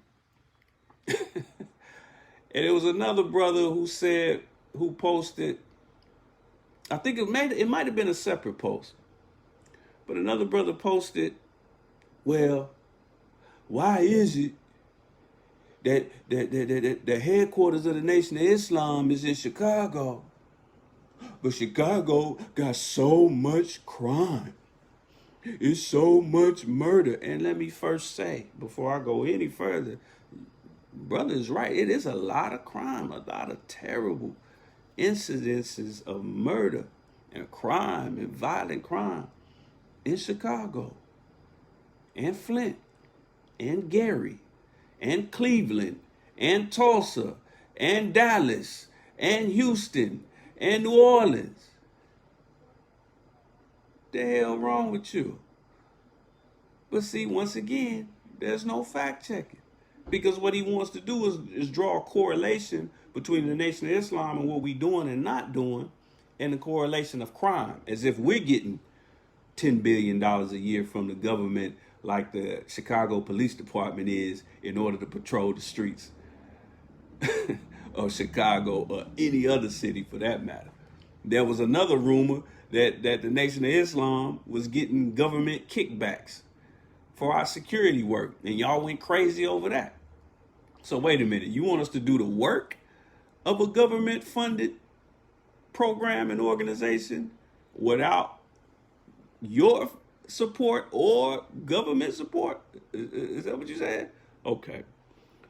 And it was another brother who posted, I think it might have been a separate post. But another brother posted, well, why is it that the headquarters of the Nation of Islam is in Chicago? But Chicago got so much crime. It's so much murder. And let me first say, before I go any further, brother is right. It is a lot of crime, a lot of terrible incidences of murder and crime and violent crime in Chicago and Flint and Gary and Cleveland and Tulsa and Dallas and Houston and New Orleans. The hell wrong with you? But see, once again, there's no fact checking. Because what he wants to do is draw a correlation between the Nation of Islam and what we doing and not doing, and the correlation of crime, as if we're getting $10 billion a year from the government like the Chicago Police Department is in order to patrol the streets of Chicago or any other city for that matter. There was another rumor that the Nation of Islam was getting government kickbacks for our security work, and y'all went crazy over that. So wait a minute, you want us to do the work of a government-funded program and organization without your support or government support? Is that what you said? Okay.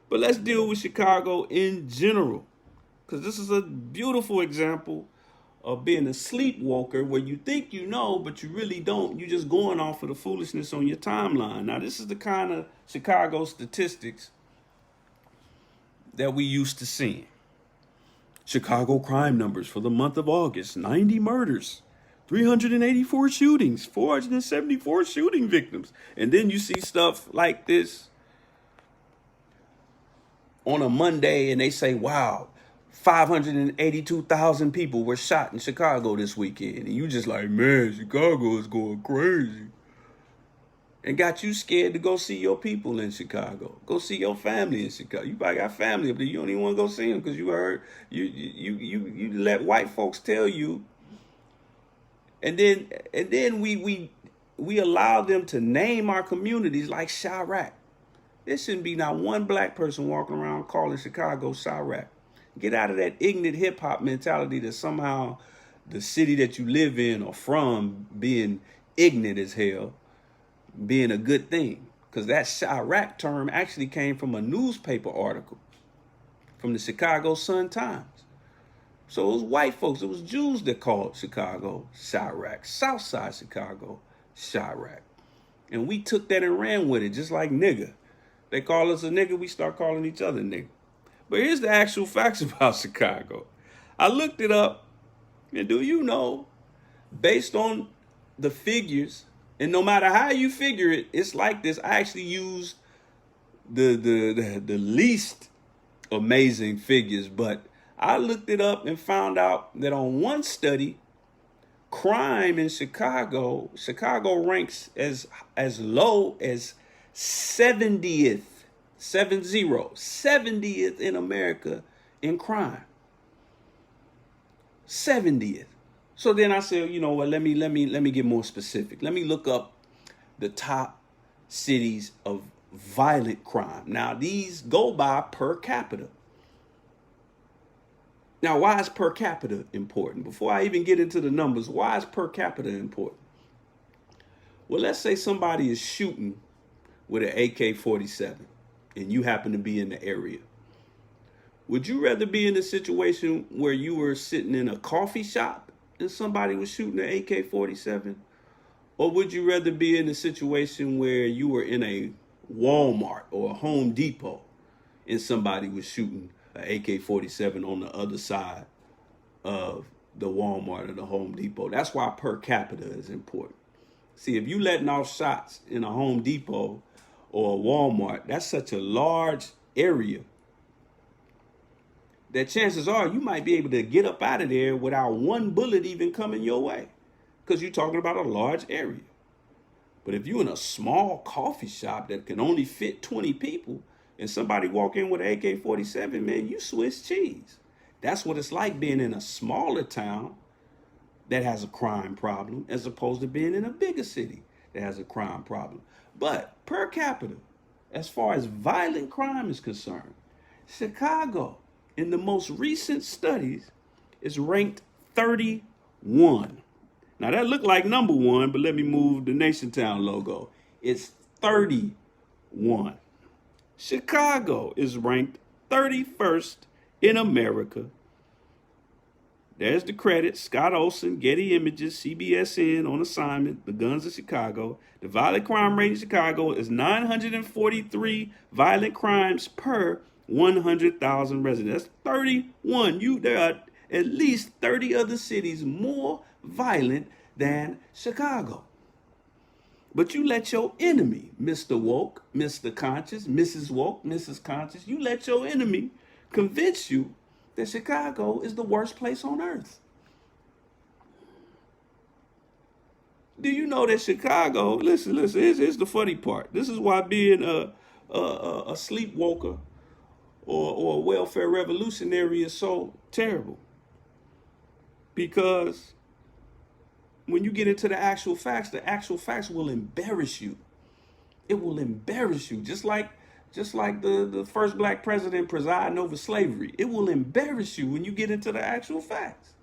But let's deal with Chicago in general, because this is a beautiful example of being a sleepwalker where you think you know, but you really don't. You're just going off of the foolishness on your timeline. Now, this is the kind of Chicago statistics that we used to seeing. Chicago crime numbers for the month of August: 90 murders, 384 shootings, 474 shooting victims. And then you see stuff like this on a Monday and they say, wow, 582,000 people were shot in Chicago this weekend. And you just like, man, Chicago is going crazy. And got you scared to go see your people in Chicago. Go see your family in Chicago. You probably got family up there. You don't even want to go see them because you heard, you let white folks tell you. And then we allow them to name our communities like Chirac. There shouldn't be not one black person walking around calling Chicago Chirac. Get out of that ignorant hip-hop mentality that somehow the city that you live in or from being ignorant as hell being a good thing. Because that Chirac term actually came from a newspaper article from the Chicago Sun-Times. So it was white folks, it was Jews that called Chicago Chirac, Southside Chicago Chirac. And we took that and ran with it, just like nigga. They call us a nigga, we start calling each other nigga. But here's the actual facts about Chicago. I looked it up, and do you know, based on the figures, and no matter how you figure it, it's like this. I actually used the least amazing figures, but I looked it up and found out that on one study, crime in Chicago ranks as low as 70th in America in crime. 70th. So then I said, you know what, let me get more specific. Let me look up the top cities of violent crime. Now, these go by per capita. Now, why is per capita important? Before I even get into the numbers, why is per capita important? Well, let's say somebody is shooting with an AK-47 and you happen to be in the area. Would you rather be in a situation where you were sitting in a coffee shop and somebody was shooting an AK-47? Or would you rather be in a situation where you were in a Walmart or a Home Depot and somebody was shooting an AK-47 on the other side of the Walmart or the Home Depot. That's why per capita is important. See, if you letting off shots in a Home Depot or a Walmart, that's such a large area that chances are you might be able to get up out of there without one bullet even coming your way, because you're talking about a large area. But if you're in a small coffee shop that can only fit 20 people and somebody walk in with an AK-47, man, you Swiss cheese. That's what it's like being in a smaller town that has a crime problem as opposed to being in a bigger city that has a crime problem. But per capita, as far as violent crime is concerned, Chicago, in the most recent studies, is ranked 31. Now that looked like number one, but let me move the Nation Town logo. It's 31. Chicago is ranked 31st in America. There's the credit. Scott Olsen, Getty Images, CBSN on assignment, the guns of Chicago. The violent crime rate in Chicago is 943 violent crimes per 100,000 residents. That's 31. There are at least 30 other cities more violent than Chicago. But you let your enemy, Mr. Woke, Mr. Conscious, Mrs. Woke, Mrs. Conscious, you let your enemy convince you that Chicago is the worst place on earth. Do you know that Chicago, listen, here's the funny part. This is why being a sleepwalker or a welfare revolutionary is so terrible. Because when you get into the actual facts will embarrass you. It will embarrass you, just like the first black president presiding over slavery. It will embarrass you when you get into the actual facts.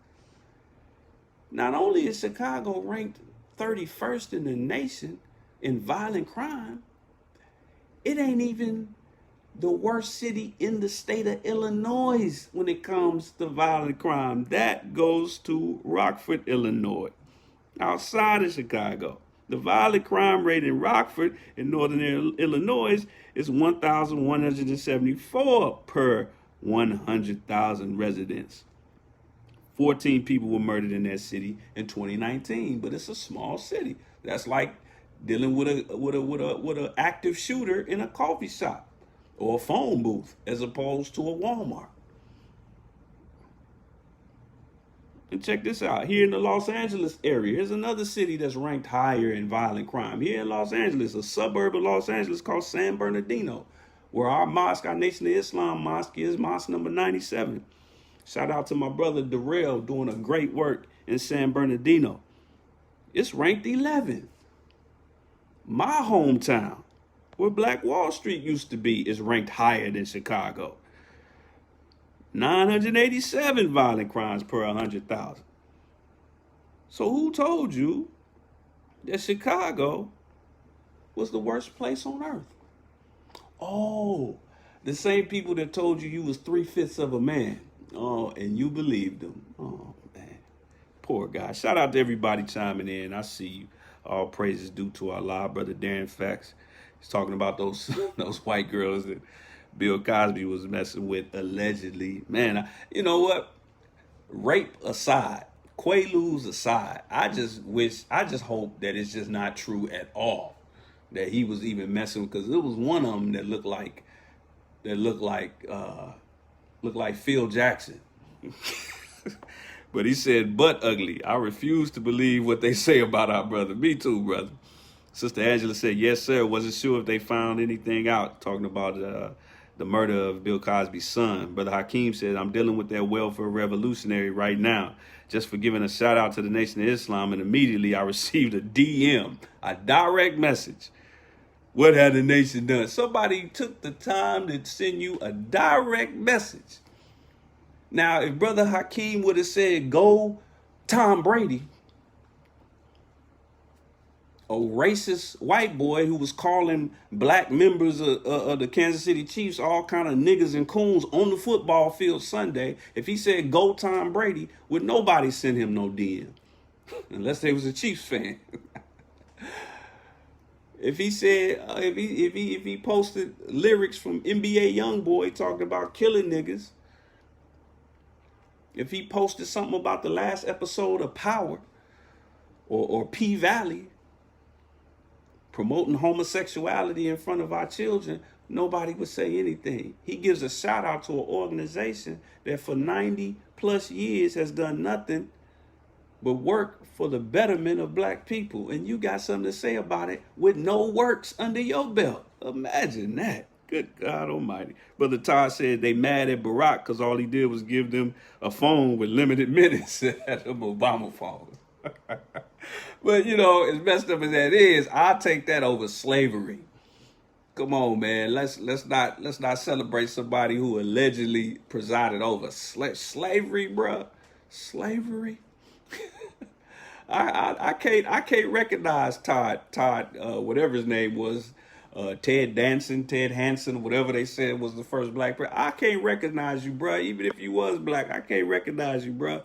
Not only is Chicago ranked 31st in the nation in violent crime, it ain't even the worst city in the state of Illinois when it comes to violent crime. That goes to Rockford, Illinois, outside of Chicago. The violent crime rate in Rockford in northern Illinois is 1,174 per 100,000 residents. 14 people were murdered in that city in 2019, but it's a small city. That's like dealing with a active shooter in a coffee shop or a phone booth as opposed to a Walmart. And check this out. Here in the Los Angeles area, here's another city that's ranked higher in violent crime. Here in Los Angeles, a suburb of Los Angeles called San Bernardino, where our mosque, our Nation of Islam mosque, is mosque number 97. Shout out to my brother Darrell doing a great work in San Bernardino. It's ranked 11th. My hometown, where Black Wall Street used to be, is ranked higher than Chicago. 987 violent crimes per 100,000. So who told you that Chicago was the worst place on earth? Oh, the same people that told you was 3/5 of a man. Oh, and you believed them. Oh, man. Poor guy. Shout out to everybody chiming in. I see you. All praises due to Allah. Brother Darren Facts. He's talking about those white girls that Bill Cosby was messing with allegedly. Man, you know what? Rape aside, Quaaludes aside, I just hope that it's just not true at all that he was even messing, because there was one of them that looked like Phil Jackson. But he said, butt ugly. I refuse to believe what they say about our brother. Me too, brother. Sister Angela said, yes, sir. Wasn't sure if they found anything out, talking about the murder of Bill Cosby's son. Brother Hakeem said, I'm dealing with that welfare revolutionary right now, just for giving a shout out to the Nation of Islam. And immediately I received a DM, a direct message. What had the nation done? Somebody took the time to send you a direct message. Now, if Brother Hakeem would have said, go Tom Brady, a racist white boy who was calling black members of the Kansas City Chiefs all kind of niggas and coons on the football field Sunday, if he said, go Tom Brady, would nobody send him no DM, unless they was a Chiefs fan. If he said, if he posted lyrics from NBA YoungBoy talking about killing niggas, If he posted something about the last episode of Power or P-Valley, promoting homosexuality in front of our children, nobody would say anything. He gives a shout out to an organization that for 90 plus years has done nothing but work for the betterment of black people. And you got something to say about it with no works under your belt. Imagine that. Good God almighty. Brother Todd said they mad at Barack because all he did was give them a phone with limited minutes at the Obama phone. But, you know, as messed up as that is, I'll take that over slavery. Come on, man. Let's not celebrate somebody who allegedly presided over slavery, bruh. Slavery. I can't recognize Todd, whatever his name was, Ted Hansen, whatever they said was the first black person. I can't recognize you, bruh. Even if you was black, I can't recognize you, bruh.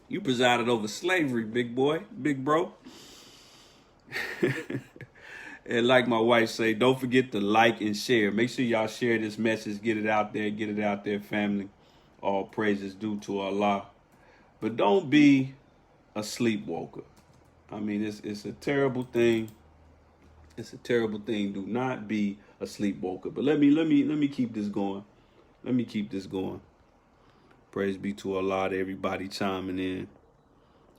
You presided over slavery, big boy, big bro. And like my wife say, don't forget to like and share. Make sure y'all share this message. Get it out there, family. All praises due to Allah. But don't be a sleepwalker. I mean, it's a terrible thing. It's a terrible thing. Do not be a sleepwalker. But let me keep this going. Let me keep this going. Praise be to Allah, to everybody chiming in.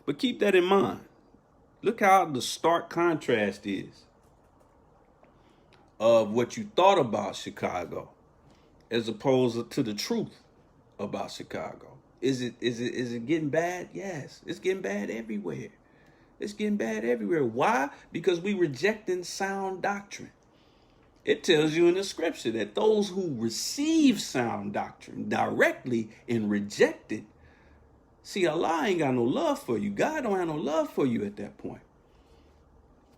But keep that in mind. Look how the stark contrast is of what you thought about Chicago as opposed to the truth about Chicago. Is it getting bad? Yes, it's getting bad everywhere. It's getting bad everywhere. Why? Because we rejecting sound doctrine. It tells you in the scripture that those who receive sound doctrine directly and reject it, see, Allah ain't got no love for you. God don't have no love for you at that point.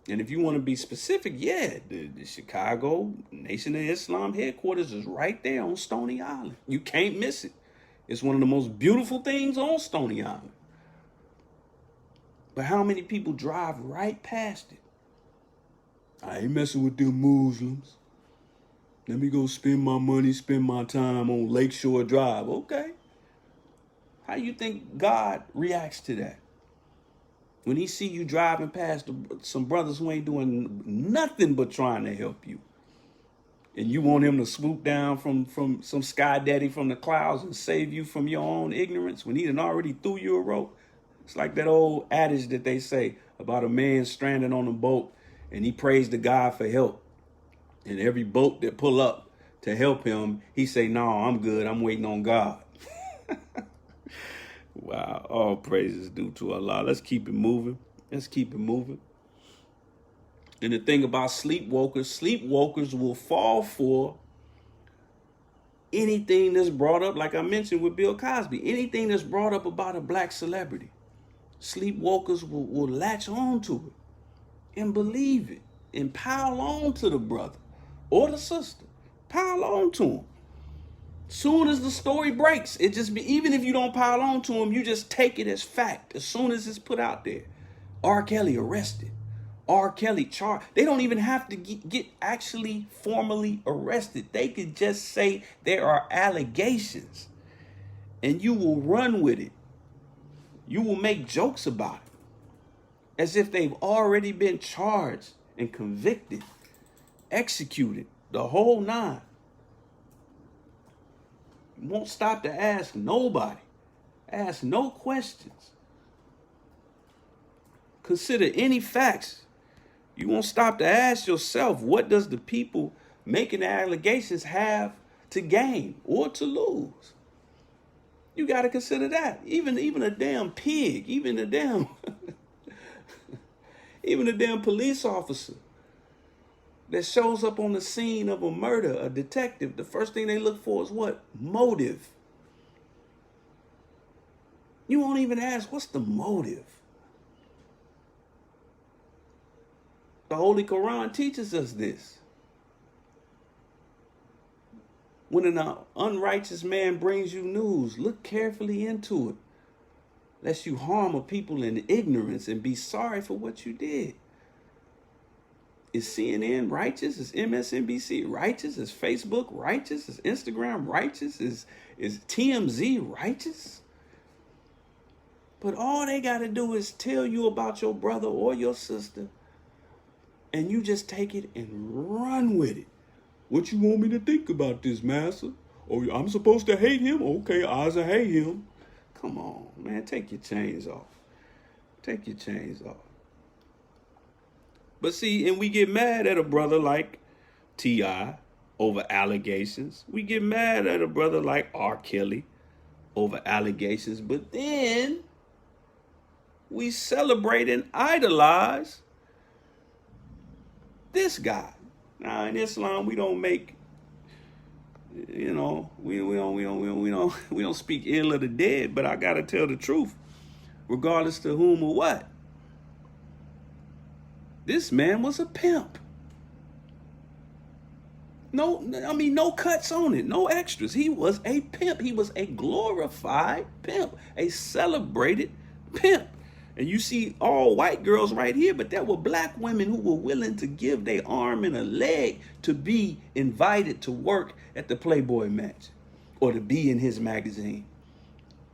And if you want to be specific, yeah, the Chicago Nation of Islam headquarters is right there on Stony Island. You can't miss it. It's one of the most beautiful things on Stony Island. But how many people drive right past it? I ain't messing with them Muslims. Let me go spend my money, spend my time on Lakeshore Drive. Okay. How you think God reacts to that? When he see you driving past some brothers who ain't doing nothing but trying to help you, and you want him to swoop down from some sky daddy from the clouds and save you from your own ignorance when he done already threw you a rope? It's like that old adage that they say about a man stranded on a boat and he prays to God for help. And every boat that pull up to help him, he say, no, I'm good. I'm waiting on God. Wow. All praises due to Allah. Let's keep it moving. Let's keep it moving. And the thing about sleepwalkers will fall for anything that's brought up, like I mentioned with Bill Cosby, anything that's brought up about a black celebrity. Sleepwalkers will latch on to it and believe it and pile on to the brother or the sister. Pile on to them. Soon as the story breaks, it just be, even if you don't pile on to them, you just take it as fact. As soon as it's put out there, R. Kelly arrested, R. Kelly charged. They don't even have to get actually formally arrested. They could just say there are allegations, and you will run with it. You will make jokes about it, as if they've already been charged and convicted, executed, the whole nine. You won't stop to ask nobody. Ask no questions. Consider any facts. You won't stop to ask yourself, what does the people making the allegations have to gain or to lose? You got to consider that. Even a damn pig, even a damn police officer that shows up on the scene of a murder, a detective, the first thing they look for is what? Motive. You won't even ask, what's the motive? The Holy Quran teaches us this. When an unrighteous man brings you news, look carefully into it, lest you harm a people in ignorance and be sorry for what you did. Is CNN righteous? Is MSNBC righteous? Is Facebook righteous? Is Instagram righteous? Is TMZ righteous? But all they got to do is tell you about your brother or your sister, and you just take it and run with it. What you want me to think about this, master? Oh, I'm supposed to hate him? Okay, I hate him. Come on, man, take your chains off. Take your chains off. But see, and we get mad at a brother like T.I. over allegations. We get mad at a brother like R. Kelly over allegations. But then we celebrate and idolize this guy. Now in Islam, we don't make, we don't speak ill of the dead. But I gotta tell the truth, regardless to whom or what. This man was a pimp. No cuts on it, no extras. He was a pimp. He was a glorified pimp, a celebrated pimp. And you see all white girls right here, but there were black women who were willing to give their arm and a leg to be invited to work at the Playboy match or to be in his magazine.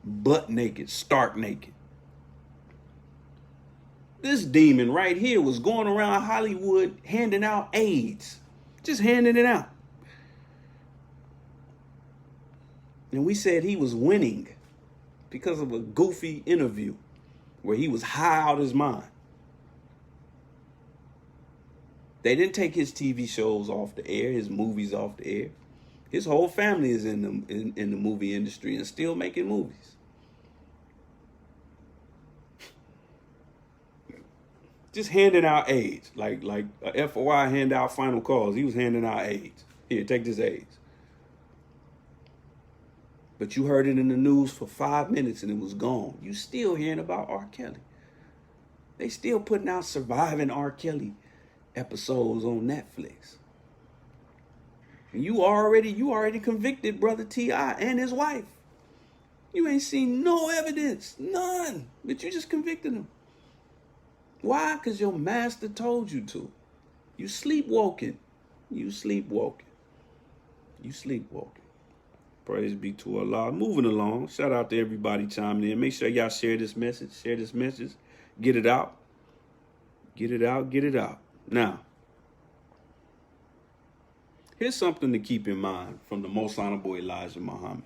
Butt naked, stark naked. This demon right here was going around Hollywood handing out AIDS. Just handing it out. And we said he was winning because of a goofy interview where he was high out his mind. They didn't take his TV shows off the air, his movies off the air. His whole family is in the movie industry and still making movies. Just handing out AIDS, like a FOI hand out final calls. He was handing out AIDS. Here, take this AIDS. But you heard it in the news for 5 minutes and it was gone. You still hearing about R. Kelly. They still putting out surviving R. Kelly episodes on Netflix. And you already convicted brother T.I. and his wife. You ain't seen no evidence, none, but you just convicted him. Why? Because your master told you to. You sleepwalking. You sleepwalking. You sleepwalking. Praise be to Allah. Moving along. Shout out to everybody chiming in. Make sure y'all share this message. Share this message. Get it out. Get it out. Get it out. Now, here's something to keep in mind from the Most Honorable Elijah Muhammad.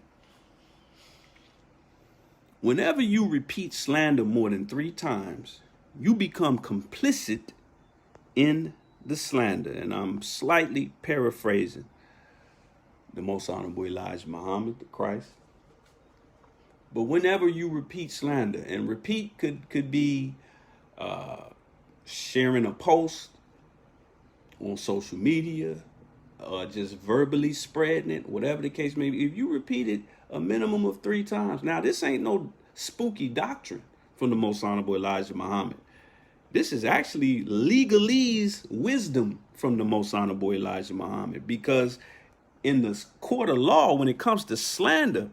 Whenever you repeat slander more than 3 times, you become complicit in the slander. And I'm slightly paraphrasing the Most Honorable Elijah Muhammad, the Christ. But whenever you repeat slander, and repeat could be sharing a post on social media, or just verbally spreading it, whatever the case may be. If you repeat it a minimum of 3 times. Now, this ain't no spooky doctrine from the Most Honorable Elijah Muhammad. This is actually legalese wisdom from the Most Honorable Elijah Muhammad, because in the court of law, when it comes to slander,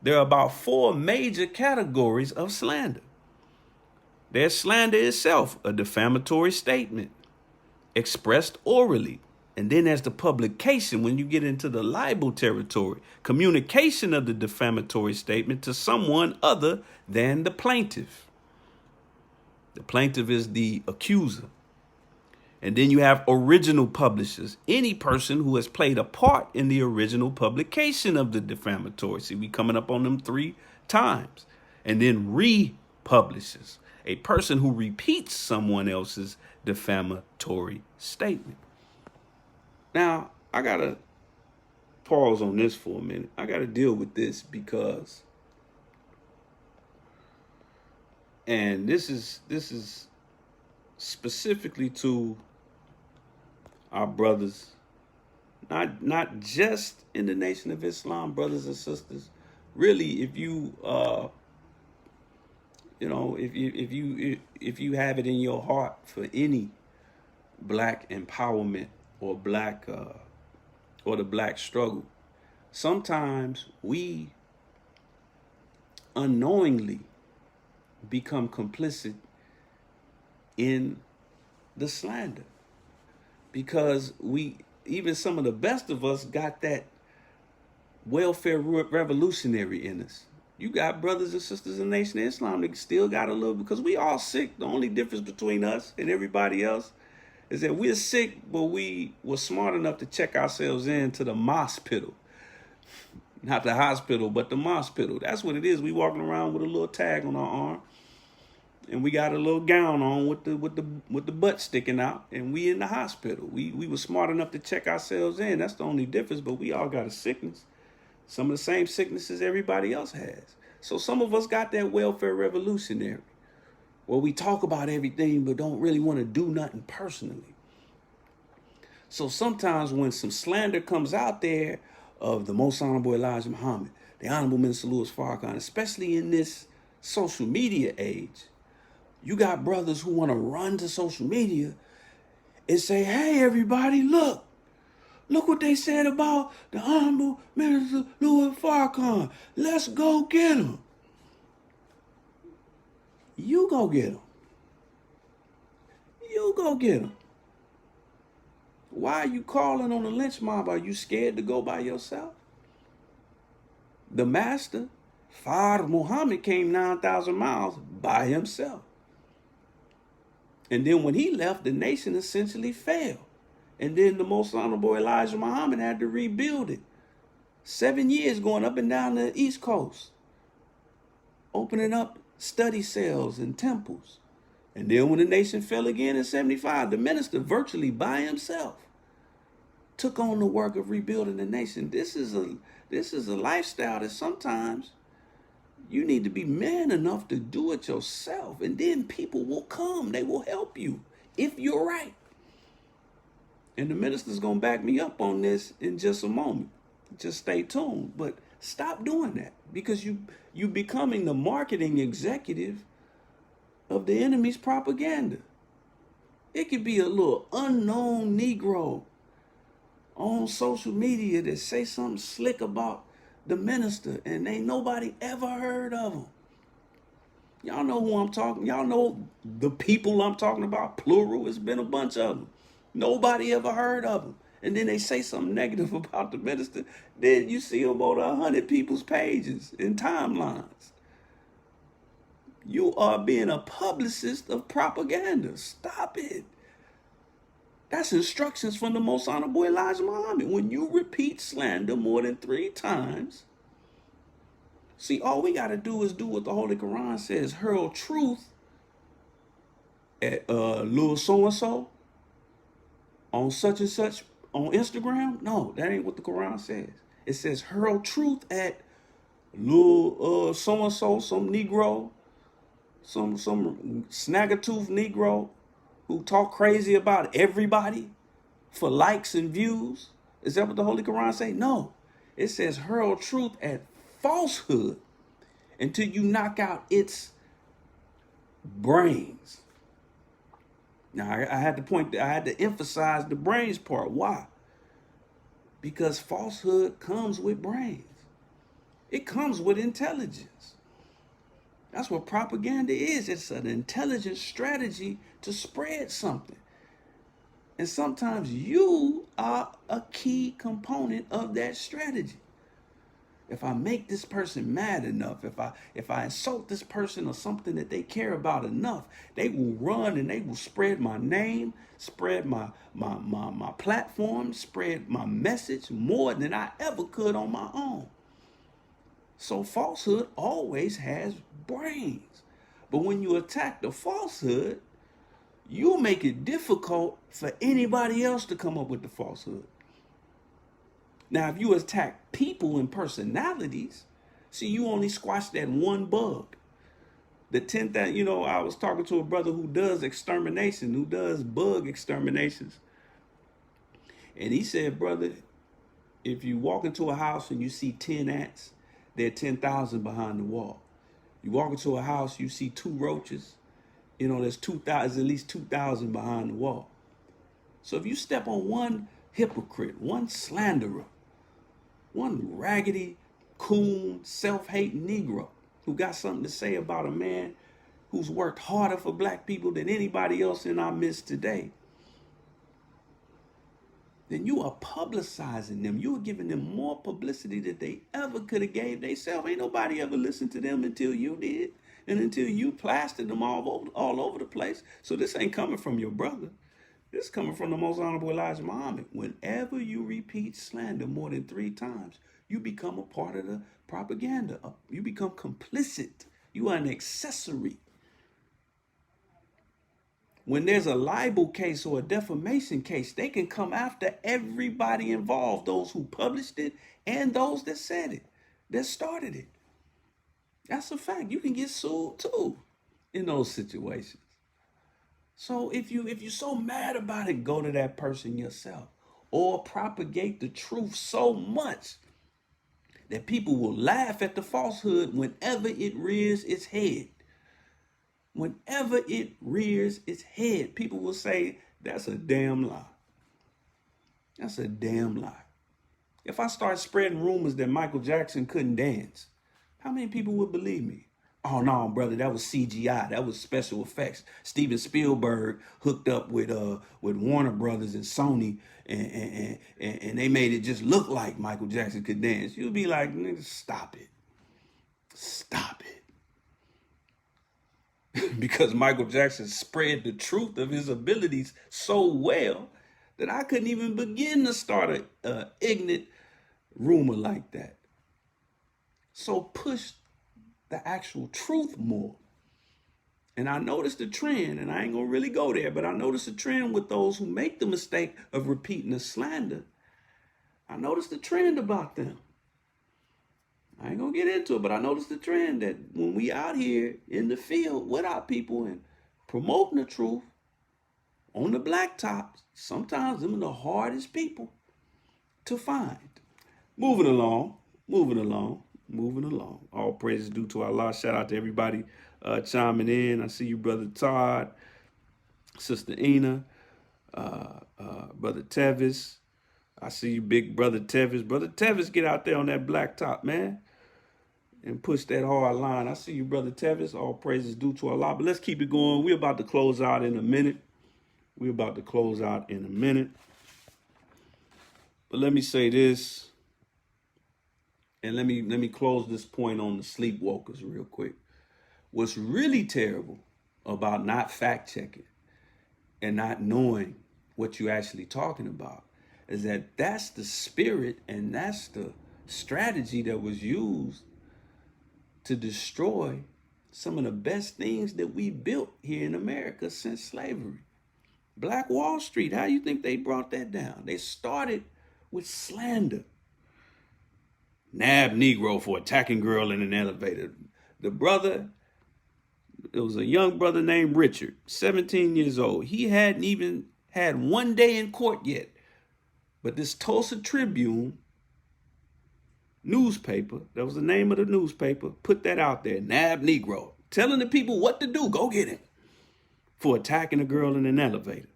there are about 4 major categories of slander. There's slander itself, a defamatory statement expressed orally. And then there's the publication, when you get into the libel territory, communication of the defamatory statement to someone other than the plaintiff. The plaintiff is the accuser. And then you have original publishers, any person who has played a part in the original publication of the defamatory. See, we coming up on them 3 times. And then republishers, a person who repeats someone else's defamatory statement. Now, I got to pause on this for a minute. I got to deal with this because, and this is specifically to our brothers, not just in the Nation of Islam, brothers and sisters. Really, if you if you have it in your heart for any black empowerment or or the black struggle, sometimes we unknowingly become complicit in the slander, because even some of the best of us got that welfare revolutionary in us. You got brothers and sisters in the Nation of Islam that still got a little, because we all sick. The only difference between us and everybody else is that we're sick, but we were smart enough to check ourselves into the hospital. Not the hospital, but the hospital. That's what it is. We walking around with a little tag on our arm, and we got a little gown on with the butt sticking out, and we in the hospital. We were smart enough to check ourselves in. That's the only difference, but we all got a sickness. Some of the same sicknesses everybody else has. So some of us got that welfare revolutionary, where we talk about everything but don't really want to do nothing personally. So sometimes when some slander comes out there of the Most Honorable Elijah Muhammad, the Honorable Minister Louis Farrakhan, especially in this social media age, you got brothers who want to run to social media and say, hey, everybody, look what they said about the Honorable Minister Louis Farrakhan. Let's go get him. You go get him. You go get him. Why are you calling on the lynch mob? Are you scared to go by yourself? The master, Fard Muhammad, came 9,000 miles by himself. And then when he left, the nation essentially fell. And then the Most Honorable Elijah Muhammad had to rebuild it. 7 years going up and down the East Coast, opening up study cells and temples. And then when the nation fell again in 75, the minister virtually by himself took on the work of rebuilding the nation. This is a lifestyle that sometimes you need to be man enough to do it yourself. And then people will come. They will help you if you're right. And the minister's going to back me up on this in just a moment. Just stay tuned. But stop doing that, because you becoming the marketing executive of the enemy's propaganda. It could be a little unknown Negro on social media that say something slick about the minister and ain't nobody ever heard of him. Y'all know who I'm talking. Y'all know the people I'm talking about. Plural. It's been a bunch of them. Nobody ever heard of them. And then they say something negative about the minister. Then you see them on 100 people's pages and timelines. You are being a publicist of propaganda. Stop it. That's instructions from the Most Honorable Elijah Muhammad. When you repeat slander more than 3 times, see, all we got to do is do what the Holy Quran says. Hurl truth at little so-and-so on such and such on Instagram. No, that ain't what the Quran says. It says hurl truth at little so-and-so, some Negro, some snagger-tooth Negro who talk crazy about everybody for likes and views. Is that what the Holy Quran say? No. It says hurl truth at falsehood until you knock out its brains. Now, I had to emphasize the brains part. Why? Because falsehood comes with brains. It comes with intelligence. That's what propaganda is. It's an intelligent strategy to spread something. And sometimes you are a key component of that strategy. If I make this person mad enough, if I insult this person or something that they care about enough, they will run and they will spread my name, spread my platform, spread my message more than I ever could on my own. So falsehood always has brains. But when you attack the falsehood, you make it difficult for anybody else to come up with the falsehood. Now, if you attack people and personalities, see, you only squash that one bug. The 10,000, I was talking to a brother who does extermination, who does bug exterminations. And he said, brother, if you walk into a house and you see 10 ants, there are 10,000 behind the wall. You walk into a house, you see 2 roaches, there's 2,000, at least 2,000 behind the wall. So if you step on one hypocrite, one slanderer, one raggedy, coon, self-hating Negro who got something to say about a man who's worked harder for black people than anybody else in our midst today, then you are publicizing them. You are giving them more publicity that they ever could have gave themselves. Ain't nobody ever listened to them until you did, and until you plastered them all over the place. So this ain't coming from your brother. This is coming from the most honorable Elijah Muhammad. Whenever you repeat slander more than 3 times, you become a part of the propaganda. You become complicit. You are an accessory. When there's a libel case or a defamation case, they can come after everybody involved, those who published it and those that said it, that started it. That's a fact. You can get sued too in those situations. So if you're so mad about it, go to that person yourself, or propagate the truth so much that people will laugh at the falsehood whenever it rears its head. Whenever it rears its head, people will say, that's a damn lie. That's a damn lie. If I start spreading rumors that Michael Jackson couldn't dance, how many people would believe me? Oh no, brother, that was CGI. That was special effects. Steven Spielberg hooked up with Warner Brothers and Sony, and they made it just look like Michael Jackson could dance. You'd be like, nigga, stop it. Stop it. Because Michael Jackson spread the truth of his abilities so well that I couldn't even begin to start an ignorant rumor like that. So push the actual truth more. And I noticed the trend, and I ain't gonna really go there, but I noticed a trend with those who make the mistake of repeating the slander. I noticed the trend about them. I ain't gonna get into it, but I noticed the trend that when we out here in the field with our people and promoting the truth on the blacktops, sometimes them are the hardest people to find. Moving along. All praises due to Allah. Shout out to everybody chiming in. I see you, Brother Todd, Sister Ina, Brother Tevis. I see you, big Brother Tevis. Brother Tevis, get out there on that blacktop, man, and push that hard line. I see you, Brother Tevis. All praises due to Allah. But let's keep it going. We're about to close out in a minute. But let me say this. And let me close this point on the sleepwalkers real quick. What's really terrible about not fact checking and not knowing what you're actually talking about is that that's the spirit and that's the strategy that was used to destroy some of the best things that we built here in America since slavery. Black Wall Street, how you think they brought that down? They started with slander. Nab Negro for attacking girl in an elevator. The brother, it was a young brother named Richard, 17 years old. He hadn't even had one day in court yet. But this Tulsa Tribune newspaper, that was the name of the newspaper, put that out there, Nab Negro, telling the people what to do. Go get him for attacking a girl in an elevator.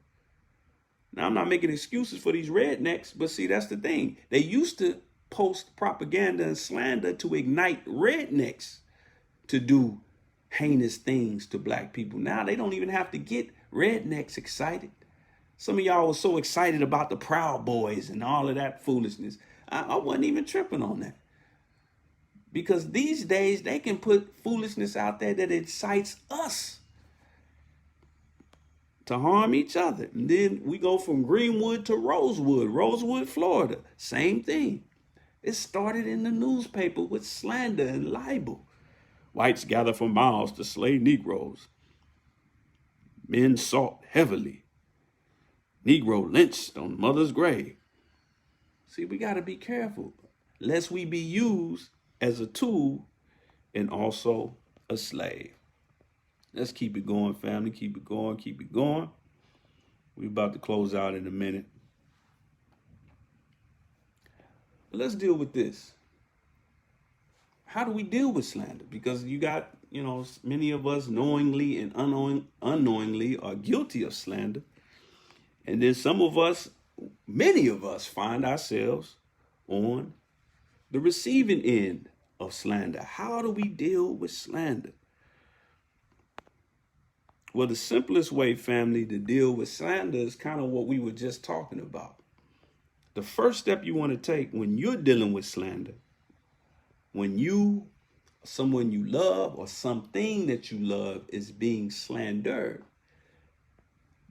Now, I'm not making excuses for these rednecks, but see, that's the thing. They used to post propaganda and slander to ignite rednecks to do heinous things to black people. Now they don't even have to get rednecks excited. Some of y'all was so excited about the Proud Boys and all of that foolishness. I wasn't even tripping on that. Because these days they can put foolishness out there that incites us to harm each other. And then we go from Greenwood to Rosewood, Florida. Same thing. It started in the newspaper with slander and libel. Whites gather for miles to slay Negroes. Men sought heavily. Negro lynched on mother's grave. See, we got to be careful, lest we be used as a tool and also a slave. Let's keep it going, family. Keep it going. We're about to close out in a minute. But let's deal with this. How do we deal with slander? Because you got, many of us knowingly and unknowingly are guilty of slander. And then many of us find ourselves on the receiving end of slander. How do we deal with slander? Well, the simplest way, family, to deal with slander is kind of what we were just talking about. The first step you want to take when you're dealing with slander, when you, someone you love or something that you love is being slandered,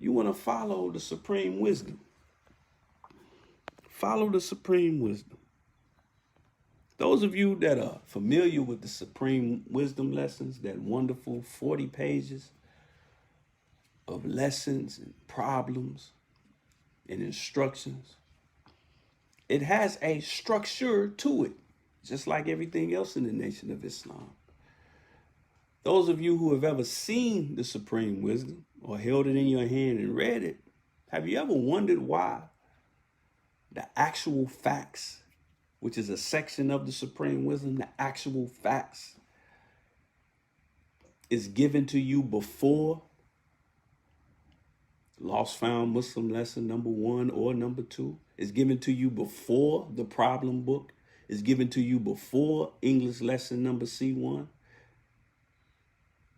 you want to follow the supreme wisdom. Follow the supreme wisdom. Those of you that are familiar with the supreme wisdom lessons, that wonderful 40 pages of lessons and problems and instructions, it has a structure to it, just like everything else in the Nation of Islam. Those of you who have ever seen the supreme wisdom or held it in your hand and read it, have you ever wondered why the actual facts, which is a section of the supreme wisdom, the actual facts is given to you before Lost Found Muslim lesson number 1 or number 2, is given to you before the problem book, is given to you before English lesson number C1?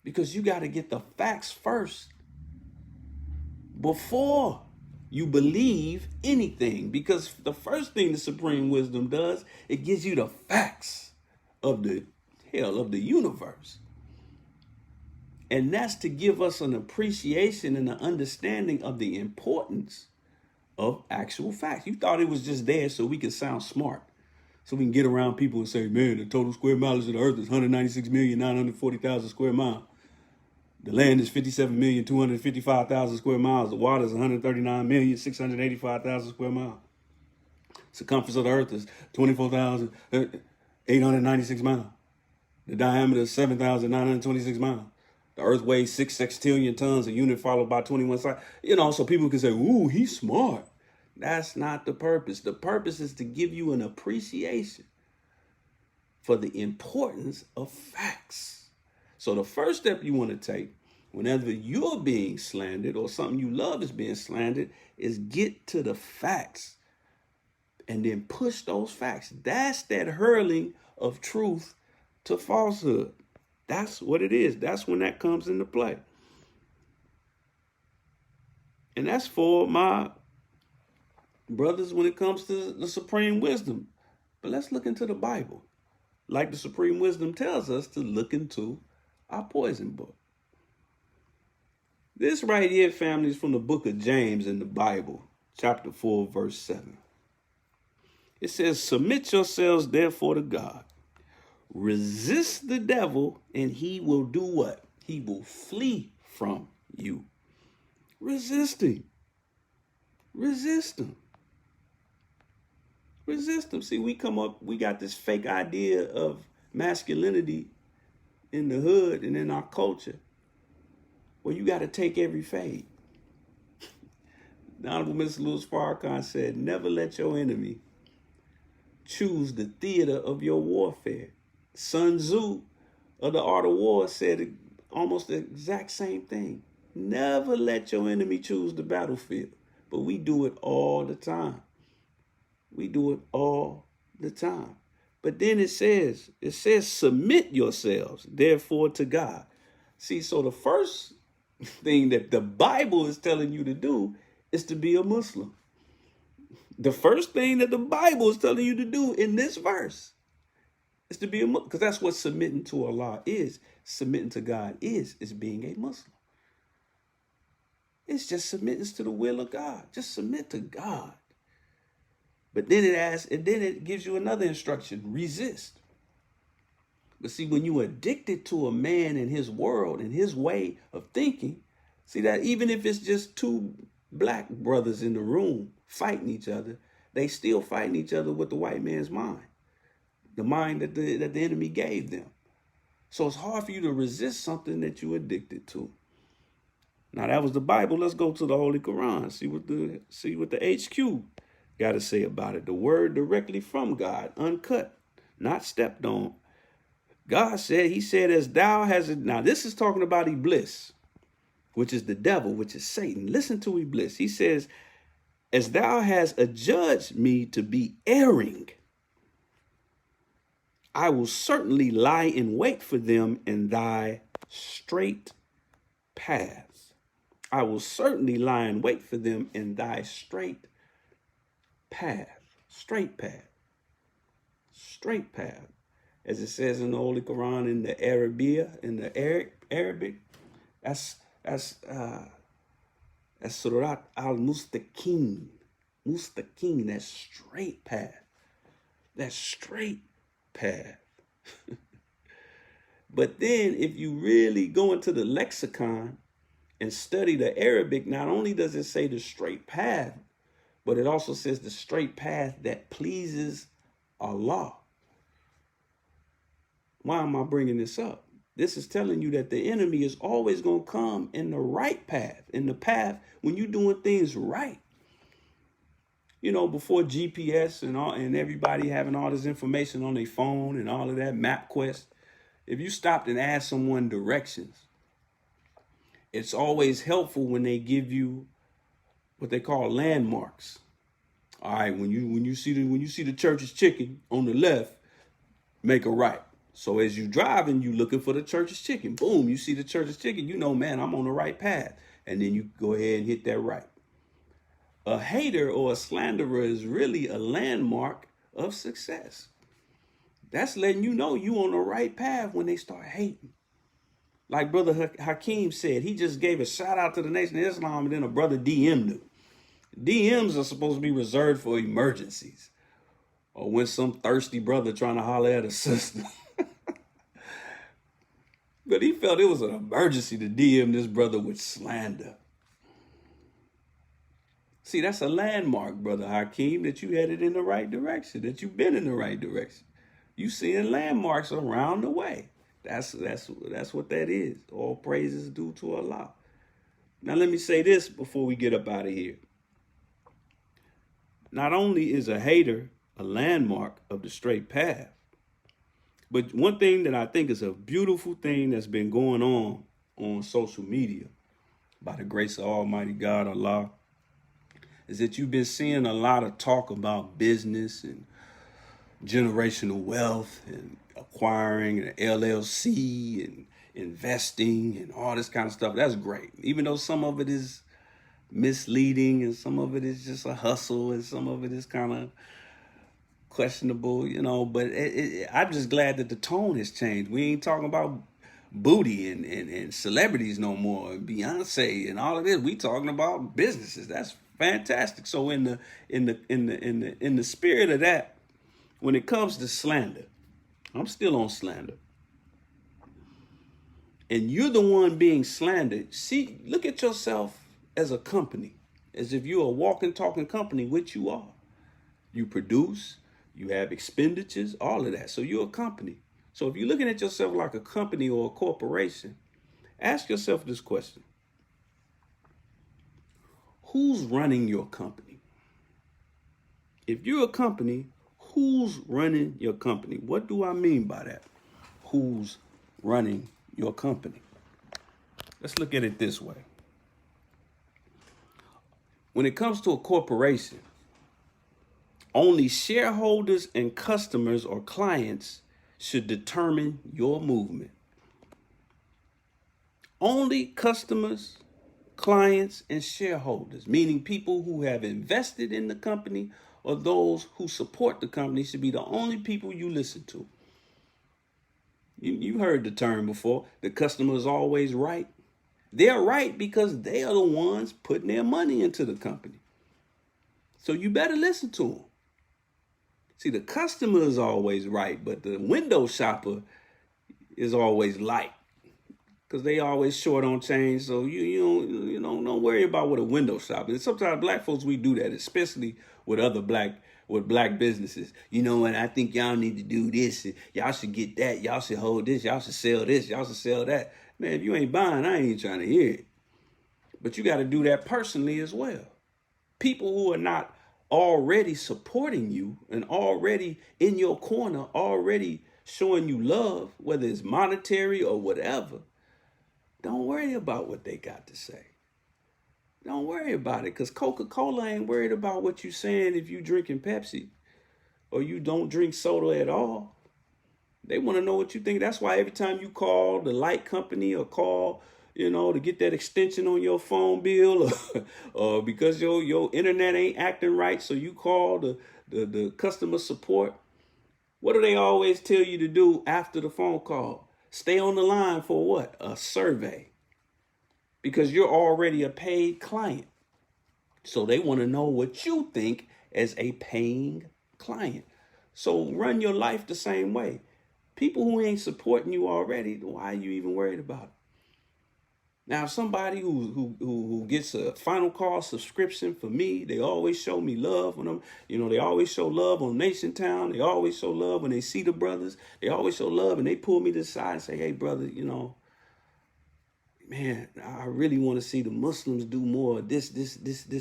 Because you got to get the facts first before you believe anything. Because the first thing the supreme wisdom does, it gives you the facts of the universe. And that's to give us an appreciation and an understanding of the importance of actual facts. You thought it was just there so we could sound smart, so we can get around people and say, man, the total square mileage of the earth is 196,940,000 square miles. The land is 57,255,000 square miles. The water is 139,685,000 square miles. Circumference of the earth is 24,896 miles. The diameter is 7,926 miles. The earth weighs 6 sextillion tons, a unit followed by 21 sides. So people can say, ooh, he's smart. That's not the purpose. The purpose is to give you an appreciation for the importance of facts. So the first step you want to take whenever you're being slandered or something you love is being slandered is get to the facts and then push those facts. That's that hurling of truth to falsehood. That's what it is. That's when that comes into play. And that's for my brothers when it comes to the supreme wisdom. But let's look into the Bible. Like the supreme wisdom tells us to look into our poison book. This right here, family, is from the book of James in the Bible, chapter 4, verse 7. It says, submit yourselves therefore to God. Resist the devil, and he will do what? He will flee from you. Resist him. Resist him. Resist him. See, we got this fake idea of masculinity in the hood and in our culture, where you got to take every fade. The Honorable Mr. Louis Farrakhan said, never let your enemy choose the theater of your warfare. Sun Tzu of the Art of War said almost the exact same thing. Never let your enemy choose the battlefield. But we do it all the time. We do it all the time. But then it says, submit yourselves, therefore, to God. See, so the first thing that the Bible is telling you to do is to be a Muslim. The first thing that the Bible is telling you to do in this verse is to be a Muslim, because that's what submitting to Allah is. Submitting to God is being a Muslim. It's just submitting to the will of God. Just submit to God. But then it gives you another instruction: resist. But see, when you're addicted to a man and his world and his way of thinking, see that even if it's just two black brothers in the room fighting each other, they still fighting each other with the white man's mind. The mind that the enemy gave them. So it's hard for you to resist something that you're addicted to. Now that was the Bible. Let's go to the Holy Quran. See what the HQ got to say about it. The word directly from God, uncut, not stepped on. God said, he said, as thou hast, now this is talking about Iblis, which is the devil, which is Satan. Listen to Iblis. He says, as thou hast adjudged me to be erring, I will certainly lie in wait for them in thy straight paths. I will certainly lie in wait for them in thy straight path. Straight path. Straight path. As it says in the Holy Quran in the Arabic, that's Surat al-Mustaqim. Mustaqim, that straight path. That straight path. But then if you really go into the lexicon and study the Arabic, not only does it say the straight path, but it also says the straight path that pleases Allah. Why am I bringing this up? This is telling you that the enemy is always going to come in the right path, in the path when you're doing things right. You know, before GPS and everybody having all this information on their phone and all of that, MapQuest, if you stopped and asked someone directions, it's always helpful when they give you what they call landmarks. All right, when you see the church's chicken on the left, make a right. So as you driving, you looking for the church's chicken. Boom, you see the church's chicken, you know, man, I'm on the right path. And then you go ahead and hit that right. A hater or a slanderer is really a landmark of success. That's letting you know you on the right path when they start hating. Like Brother Hakeem said, he just gave a shout out to the Nation of Islam, and then a brother DM'd him. DMs are supposed to be reserved for emergencies or when some thirsty brother trying to holler at a sister. But he felt it was an emergency to DM this brother with slander. See, that's a landmark, Brother Hakeem, that you headed in the right direction, that you've been in the right direction. You seeing landmarks around the way. That's what that is. All praises due to Allah. Now let me say this before we get up out of here. Not only is a hater a landmark of the straight path, but one thing that I think is a beautiful thing that's been going on social media, by the grace of Almighty God, Allah, is that you've been seeing a lot of talk about business and generational wealth and acquiring an LLC and investing and all this kind of stuff. That's great. Even though some of it is misleading and some of it is just a hustle and some of it is kind of questionable, you know, but I'm just glad that the tone has changed. We ain't talking about booty and celebrities no more, and Beyonce and all of this. We talking about businesses. That's fantastic. So in the spirit of that, when it comes to slander, I'm still on slander. And you're the one being slandered. See, look at yourself as a company, as if you're a walking, talking company, which you are. You produce, you have expenditures, all of that. So you're a company. So if you're looking at yourself like a company or a corporation, ask yourself this question. Who's running your company? If you're a company, who's running your company? What do I mean by that? Who's running your company? Let's look at it this way. When it comes to a corporation, only shareholders and customers or clients should determine your movement. Only customers, clients, and shareholders, meaning people who have invested in the company or those who support the company, should be the only people you listen to. You heard the term before. The customer is always right. They're right because they are the ones putting their money into the company. So you better listen to them. See, the customer is always right, but the window shopper is always light because they always short on change. So you don't worry about what a window shopper is. Sometimes black folks, we do that, especially with other black businesses. You know what? I think y'all need to do this. Y'all should get that. Y'all should hold this. Y'all should sell this. Y'all should sell that. Man, if you ain't buying, I ain't trying to hear it. But you got to do that personally as well. People who are not already supporting you and already in your corner, already showing you love, whether it's monetary or whatever, don't worry about what they got to say. Don't worry about it, because Coca-Cola ain't worried about what you saying if you drinking Pepsi or you don't drink soda at all. They want to know what you think. That's why every time you call the light company or call, to get that extension on your phone bill or because your internet ain't acting right, so you call the customer support, what do they always tell you to do after the phone call? Stay on the line for what? A survey. Because you're already a paid client. So they want to know what you think as a paying client. So run your life the same way. People who ain't supporting you already, why are you even worried about it? Now, somebody who gets a final call subscription for me, they always show me love when they always show love on Nation Town. They always show love when they see the brothers. They always show love and they pull me to the side and say, hey, brother, man, I really want to see the Muslims do more of this,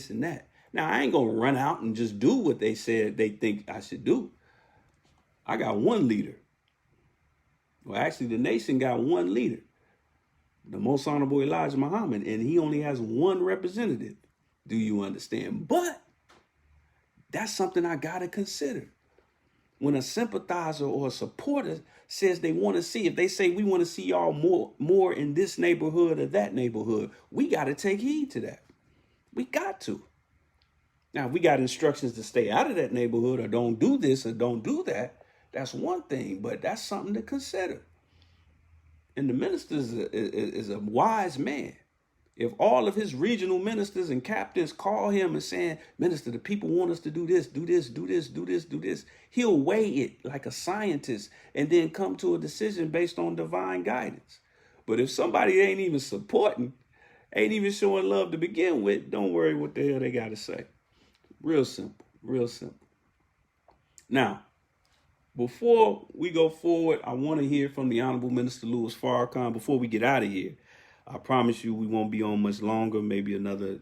and that. Now, I ain't going to run out and just do what they said they think I should do. I got one leader. Well, actually, the nation got one leader, the Most Honorable Elijah Muhammad, and he only has one representative. Do you understand? But that's something I got to consider. When a sympathizer or a supporter says they want to see, if they say we want to see y'all more in this neighborhood or that neighborhood, we got to take heed to that. We got to. Now, if we got instructions to stay out of that neighborhood or don't do this or don't do that, that's one thing, but that's something to consider. And the minister is a wise man. If all of his regional ministers and captains call him and saying, Minister, the people want us to do this, do this, do this, do this, do this, he'll weigh it like a scientist and then come to a decision based on divine guidance. But if somebody ain't even supporting, ain't even showing love to begin with, don't worry what the hell they got to say. Real simple, real simple. Now, before we go forward, I want to hear from the Honorable Minister Louis Farrakhan before we get out of here. I promise you we won't be on much longer, maybe another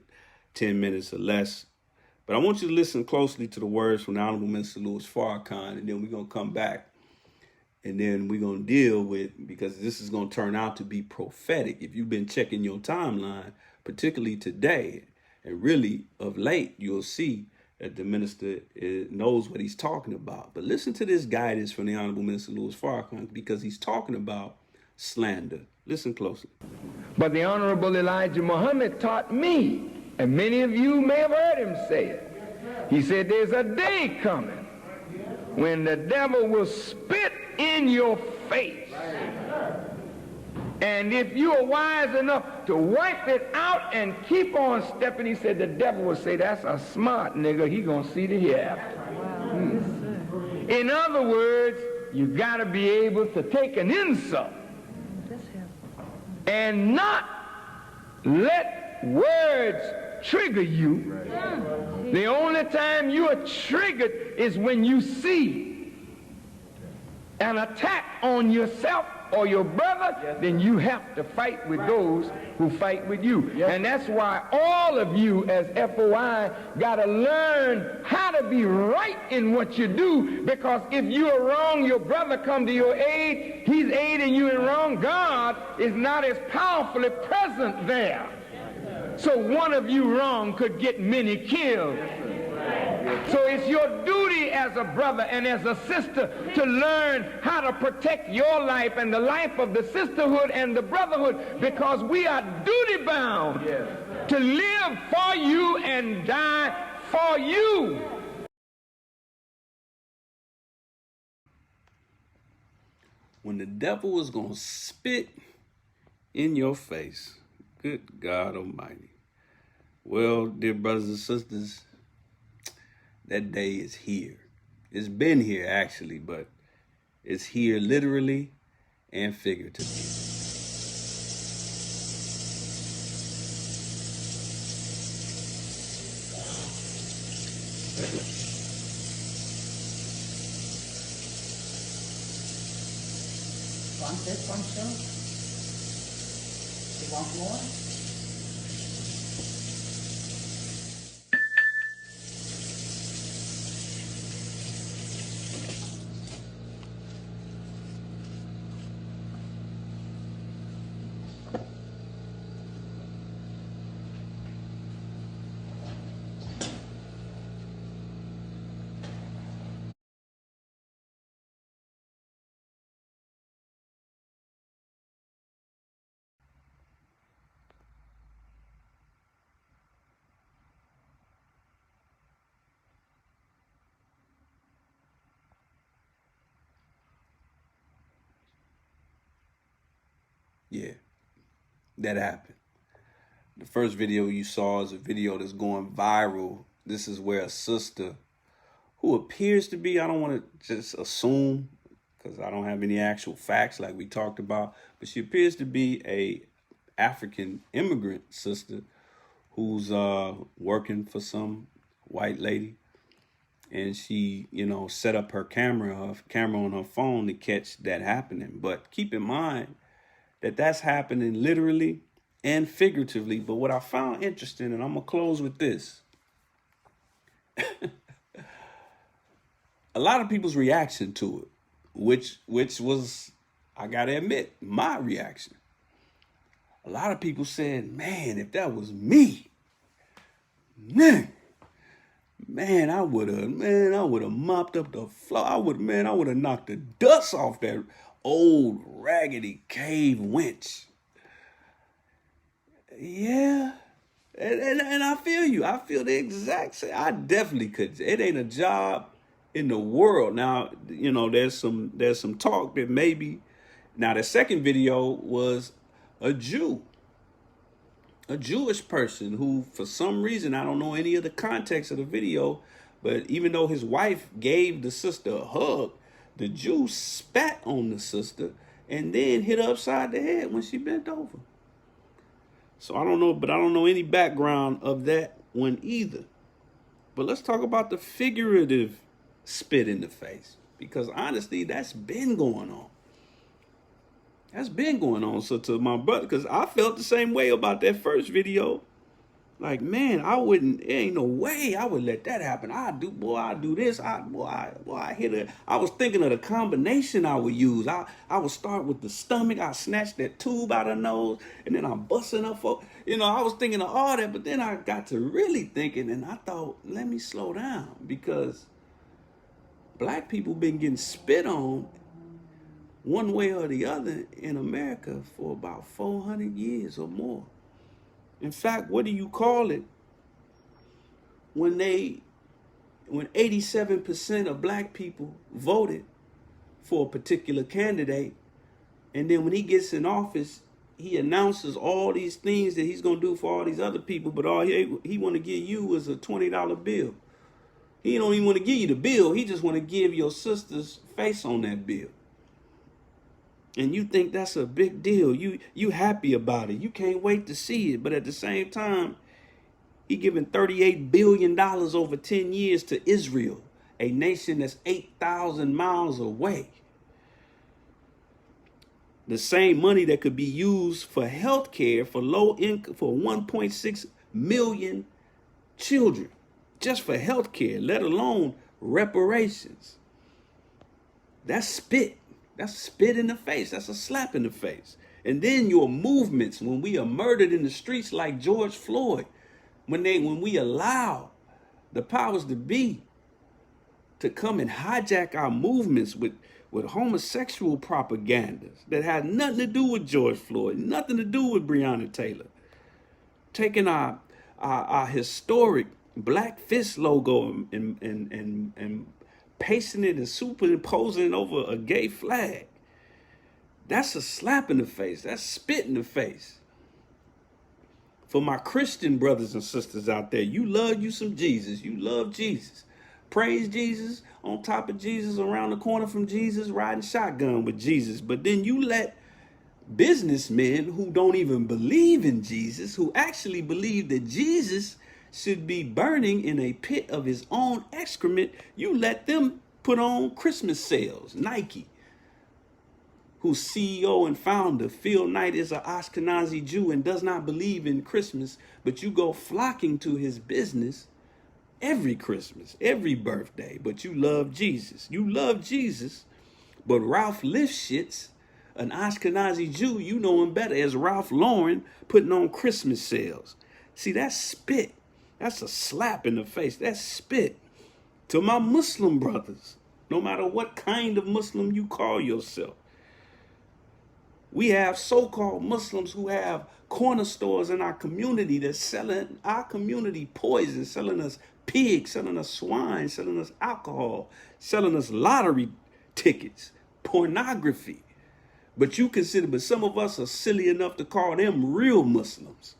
10 minutes or less. But I want you to listen closely to the words from the Honorable Minister Louis Farrakhan, and then we're going to come back, and then we're going to deal with, because this is going to turn out to be prophetic. If you've been checking your timeline, particularly today, and really of late, you'll see that the minister knows what he's talking about. But listen to this guidance from the Honorable Minister Louis Farrakhan, because he's talking about slander. Listen closely. But the Honorable Elijah Muhammad taught me, and many of you may have heard him say it. He said there's a day coming when the devil will spit in your face. And if you are wise enough to wipe it out and keep on stepping, he said the devil will say, that's a smart nigga, he gonna see the hereafter. In other words, you gotta be able to take an insult and not let words trigger you. The only time you are triggered is when you see an attack on yourself or your brother, then you have to fight with those who fight with you. And that's why all of you as FOI got to learn how to be right in what you do, because if you are wrong, your brother come to your aid, he's aiding you in wrong. God is not as powerfully present there. So one of you wrong could get many killed. So it's your duty as a brother and as a sister to learn how to protect your life and the life of the sisterhood and the brotherhood, because we are duty bound to live for you and die for you. When the devil is going to spit in your face, good God Almighty. Well, dear brothers and sisters, that day is here. It's been here, actually, but it's here literally and figuratively. Want this one too? You want more? Yeah, that happened. The first video you saw is a video that's going viral. This is where a sister who appears to be, I don't want to just assume because I don't have any actual facts like we talked about, but she appears to be a African immigrant sister who's working for some white lady. And she, set up her camera on her phone to catch that happening. But keep in mind that that's happening literally and figuratively. But what I found interesting, and I'm going to close with this. A lot of people's reaction to it, which was, I got to admit, my reaction. A lot of people said, man, if that was me, Man, I would have mopped up the floor. I would have knocked the dust off that old raggedy cave wench. Yeah. And I feel you. I feel the exact same. I definitely could. It ain't a job in the world. Now, there's some talk that maybe. Now, the second video was a Jew. A Jewish person who, for some reason, I don't know any of the context of the video, but even though his wife gave the sister a hug, the Jew spat on the sister and then hit her upside the head when she bent over. So I don't know any background of that one either. But let's talk about the figurative spit in the face, because honestly, that's been going on. That's been going on. So to my brother, because I felt the same way about that first video. Like, man, there ain't no way I would let that happen. I do this. I hit it. I was thinking of the combination I would use. I would start with the stomach. I snatch that tube out of the nose, and then I'm busting up for, I was thinking of all that, but then I got to really thinking, and I thought, let me slow down, because black people been getting spit on one way or the other in America for about 400 years or more. In fact, what do you call it when 87% of black people voted for a particular candidate, and then when he gets in office, he announces all these things that he's going to do for all these other people, but all he want to give you is a $20 bill. He don't even want to give you the bill. He just want to give your sister's face on that bill. And you think that's a big deal. You happy about it. You can't wait to see it. But at the same time, he giving $38 billion over 10 years to Israel, a nation that's 8,000 miles away. The same money that could be used for health care for low income, for 1.6 million children, just for health care, let alone reparations. That's spit. That's spit in the face. That's a slap in the face. And then your movements, when we are murdered in the streets like George Floyd, when we allow the powers to be to come and hijack our movements with homosexual propaganda that had nothing to do with George Floyd, nothing to do with Breonna Taylor, taking our historic Black Fist logo and pasting it and superimposing it over a gay flag. That's a slap in the face. That's spit in the face. For my Christian brothers and sisters out there, you love you some Jesus. You love Jesus. Praise Jesus, on top of Jesus, around the corner from Jesus, riding shotgun with Jesus. But then you let businessmen who don't even believe in Jesus, who actually believe that Jesus should be burning in a pit of his own excrement, you let them put on Christmas sales. Nike, whose CEO and founder, Phil Knight, is an Ashkenazi Jew and does not believe in Christmas, but you go flocking to his business every Christmas, every birthday, but you love Jesus. You love Jesus, but Ralph Lifshitz, an Ashkenazi Jew, you know him better as Ralph Lauren, putting on Christmas sales. See, that's spit. That's a slap in the face. That's spit. To my Muslim brothers, no matter what kind of Muslim you call yourself, we have so-called Muslims who have corner stores in our community that's selling our community poison, selling us pigs, selling us swine, selling us alcohol, selling us lottery tickets, pornography. But some of us are silly enough to call them real Muslims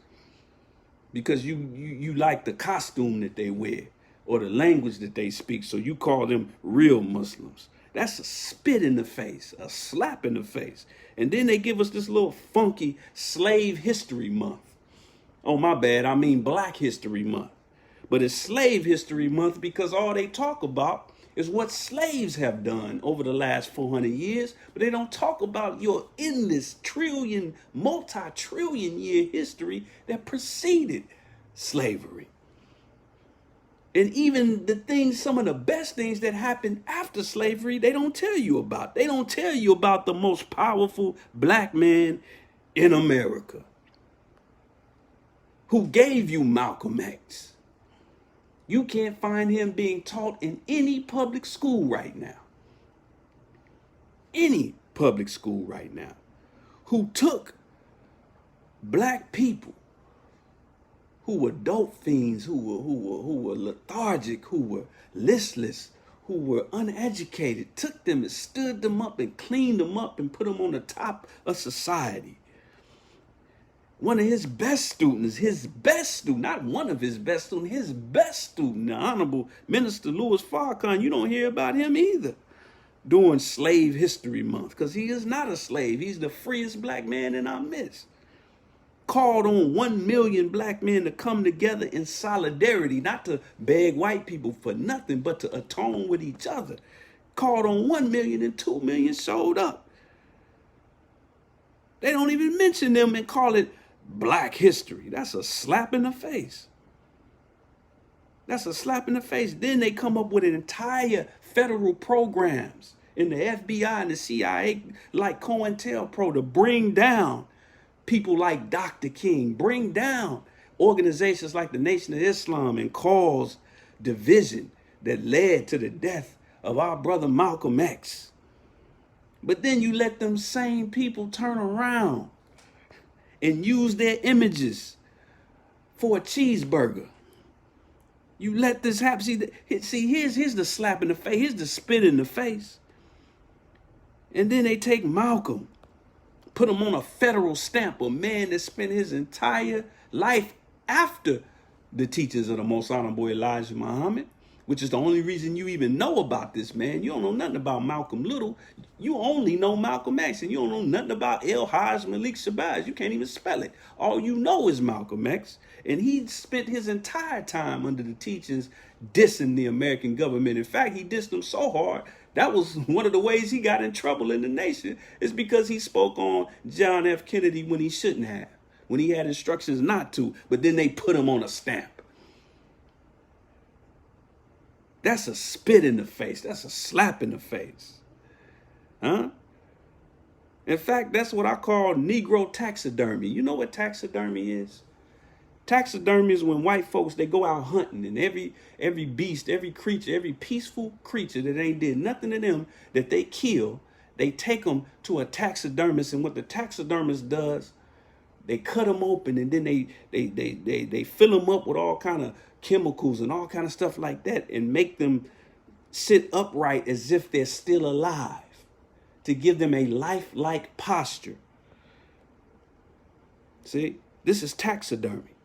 because you like the costume that they wear or the language that they speak. So you call them real Muslims. That's a spit in the face, a slap in the face. And then they give us this little funky Slave History Month. Oh, my bad. I mean Black History Month. But it's Slave History Month because all they talk about is what slaves have done over the last 400 years. But they don't talk about your endless multi-trillion year history that preceded slavery. And even some of the best things that happened after slavery, they don't tell you about. They don't tell you about the most powerful black man in America who gave you Malcolm X. You can't find him being taught in any public school right now. Any public school right now. Who took black people who were dope fiends, who were lethargic, who were listless, who were uneducated, took them and stood them up and cleaned them up and put them on the top of society. One of his best students, not one of his best students, his best student, the Honorable Minister Louis Farrakhan, you don't hear about him either during Slave History Month because he is not a slave. He's the freest black man in our midst. Called on 1 million black men to come together in solidarity, not to beg white people for nothing, but to atone with each other. Called on 1 million and 2 million showed up. They don't even mention them and call it Black history. That's a slap in the face. That's a slap in the face. Then they come up with entire federal programs in the FBI and the CIA, like COINTELPRO, to bring down people like Dr. King, bring down organizations like the Nation of Islam, and cause division that led to the death of our brother Malcolm X. But then you let them same people turn around and use their images for a cheeseburger. You let this happen. Here's the slap in the face. Here's the spit in the face. And then they take Malcolm, put him on a federal stamp, a man that spent his entire life after the teachings of the Most Honorable Elijah Muhammad, which is the only reason you even know about this man. You don't know nothing about Malcolm Little. You only know Malcolm X, and you don't know nothing about El-Hajj Malik Shabazz. You can't even spell it. All you know is Malcolm X, and he spent his entire time under the teachings dissing the American government. In fact, he dissed them so hard, that was one of the ways he got in trouble in the nation, is because he spoke on John F. Kennedy when he shouldn't have, when he had instructions not to, but then they put him on a stamp. That's a spit in the face. That's a slap in the face. Huh? In fact, that's what I call Negro taxidermy. You know what taxidermy is? Taxidermy is when white folks, they go out hunting, and every beast, every creature, every peaceful creature that ain't did nothing to them, that they kill, they take them to a taxidermist, and what the taxidermist does, they cut them open, and then they fill them up with all kind of chemicals and all kind of stuff like that, and make them sit upright as if they're still alive, to give them a lifelike posture. See, this is taxidermy.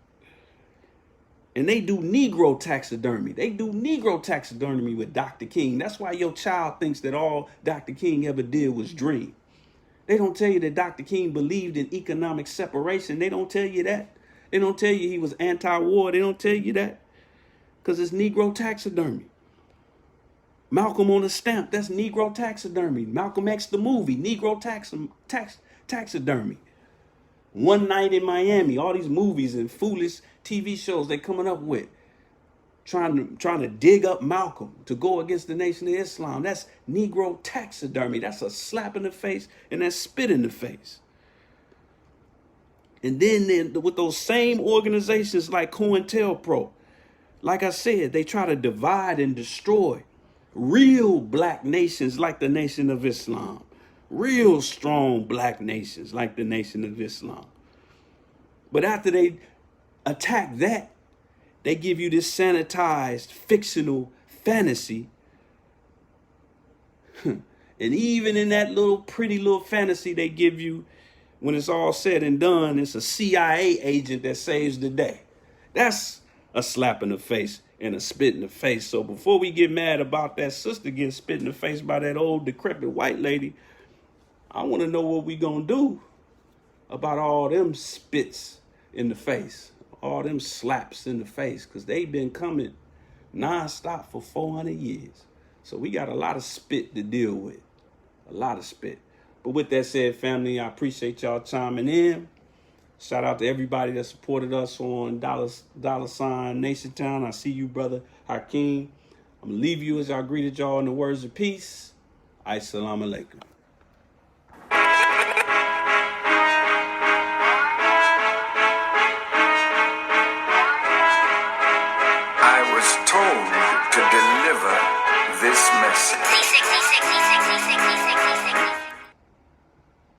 And they do Negro taxidermy. They do Negro taxidermy with Dr. King. That's why your child thinks that all Dr. King ever did was dream. They don't tell you that Dr. King believed in economic separation. They don't tell you that. They don't tell you he was anti-war. They don't tell you that. Because it's Negro taxidermy. Malcolm on a stamp, that's Negro taxidermy. Malcolm X the movie, Negro taxidermy. One Night in Miami, all these movies and foolish TV shows they coming up with, trying to dig up Malcolm to go against the Nation of Islam. That's Negro taxidermy. That's a slap in the face, and that's spit in the face. And then with those same organizations like COINTELPRO, like I said, they try to divide and destroy real black nations like the Nation of Islam. Real strong black nations like the Nation of Islam. But after they attack that, they give you this sanitized, fictional fantasy. And even in that little pretty little fantasy they give you, when it's all said and done, it's a CIA agent that saves the day. That's a slap in the face and a spit in the face. So before we get mad about that sister getting spit in the face by that old decrepit white lady, I want to know what we gonna do about all them spits in the face, all them slaps in the face, because they've been coming nonstop for 400 years. So we got a lot of spit to deal with, a lot of spit. But with that said, family, I appreciate y'all chiming in. Shout out to everybody that supported us on $ Nation Town. I see you, brother Hakeem. I'm going to leave you as I greeted y'all in the words of peace. Assalamu alaikum.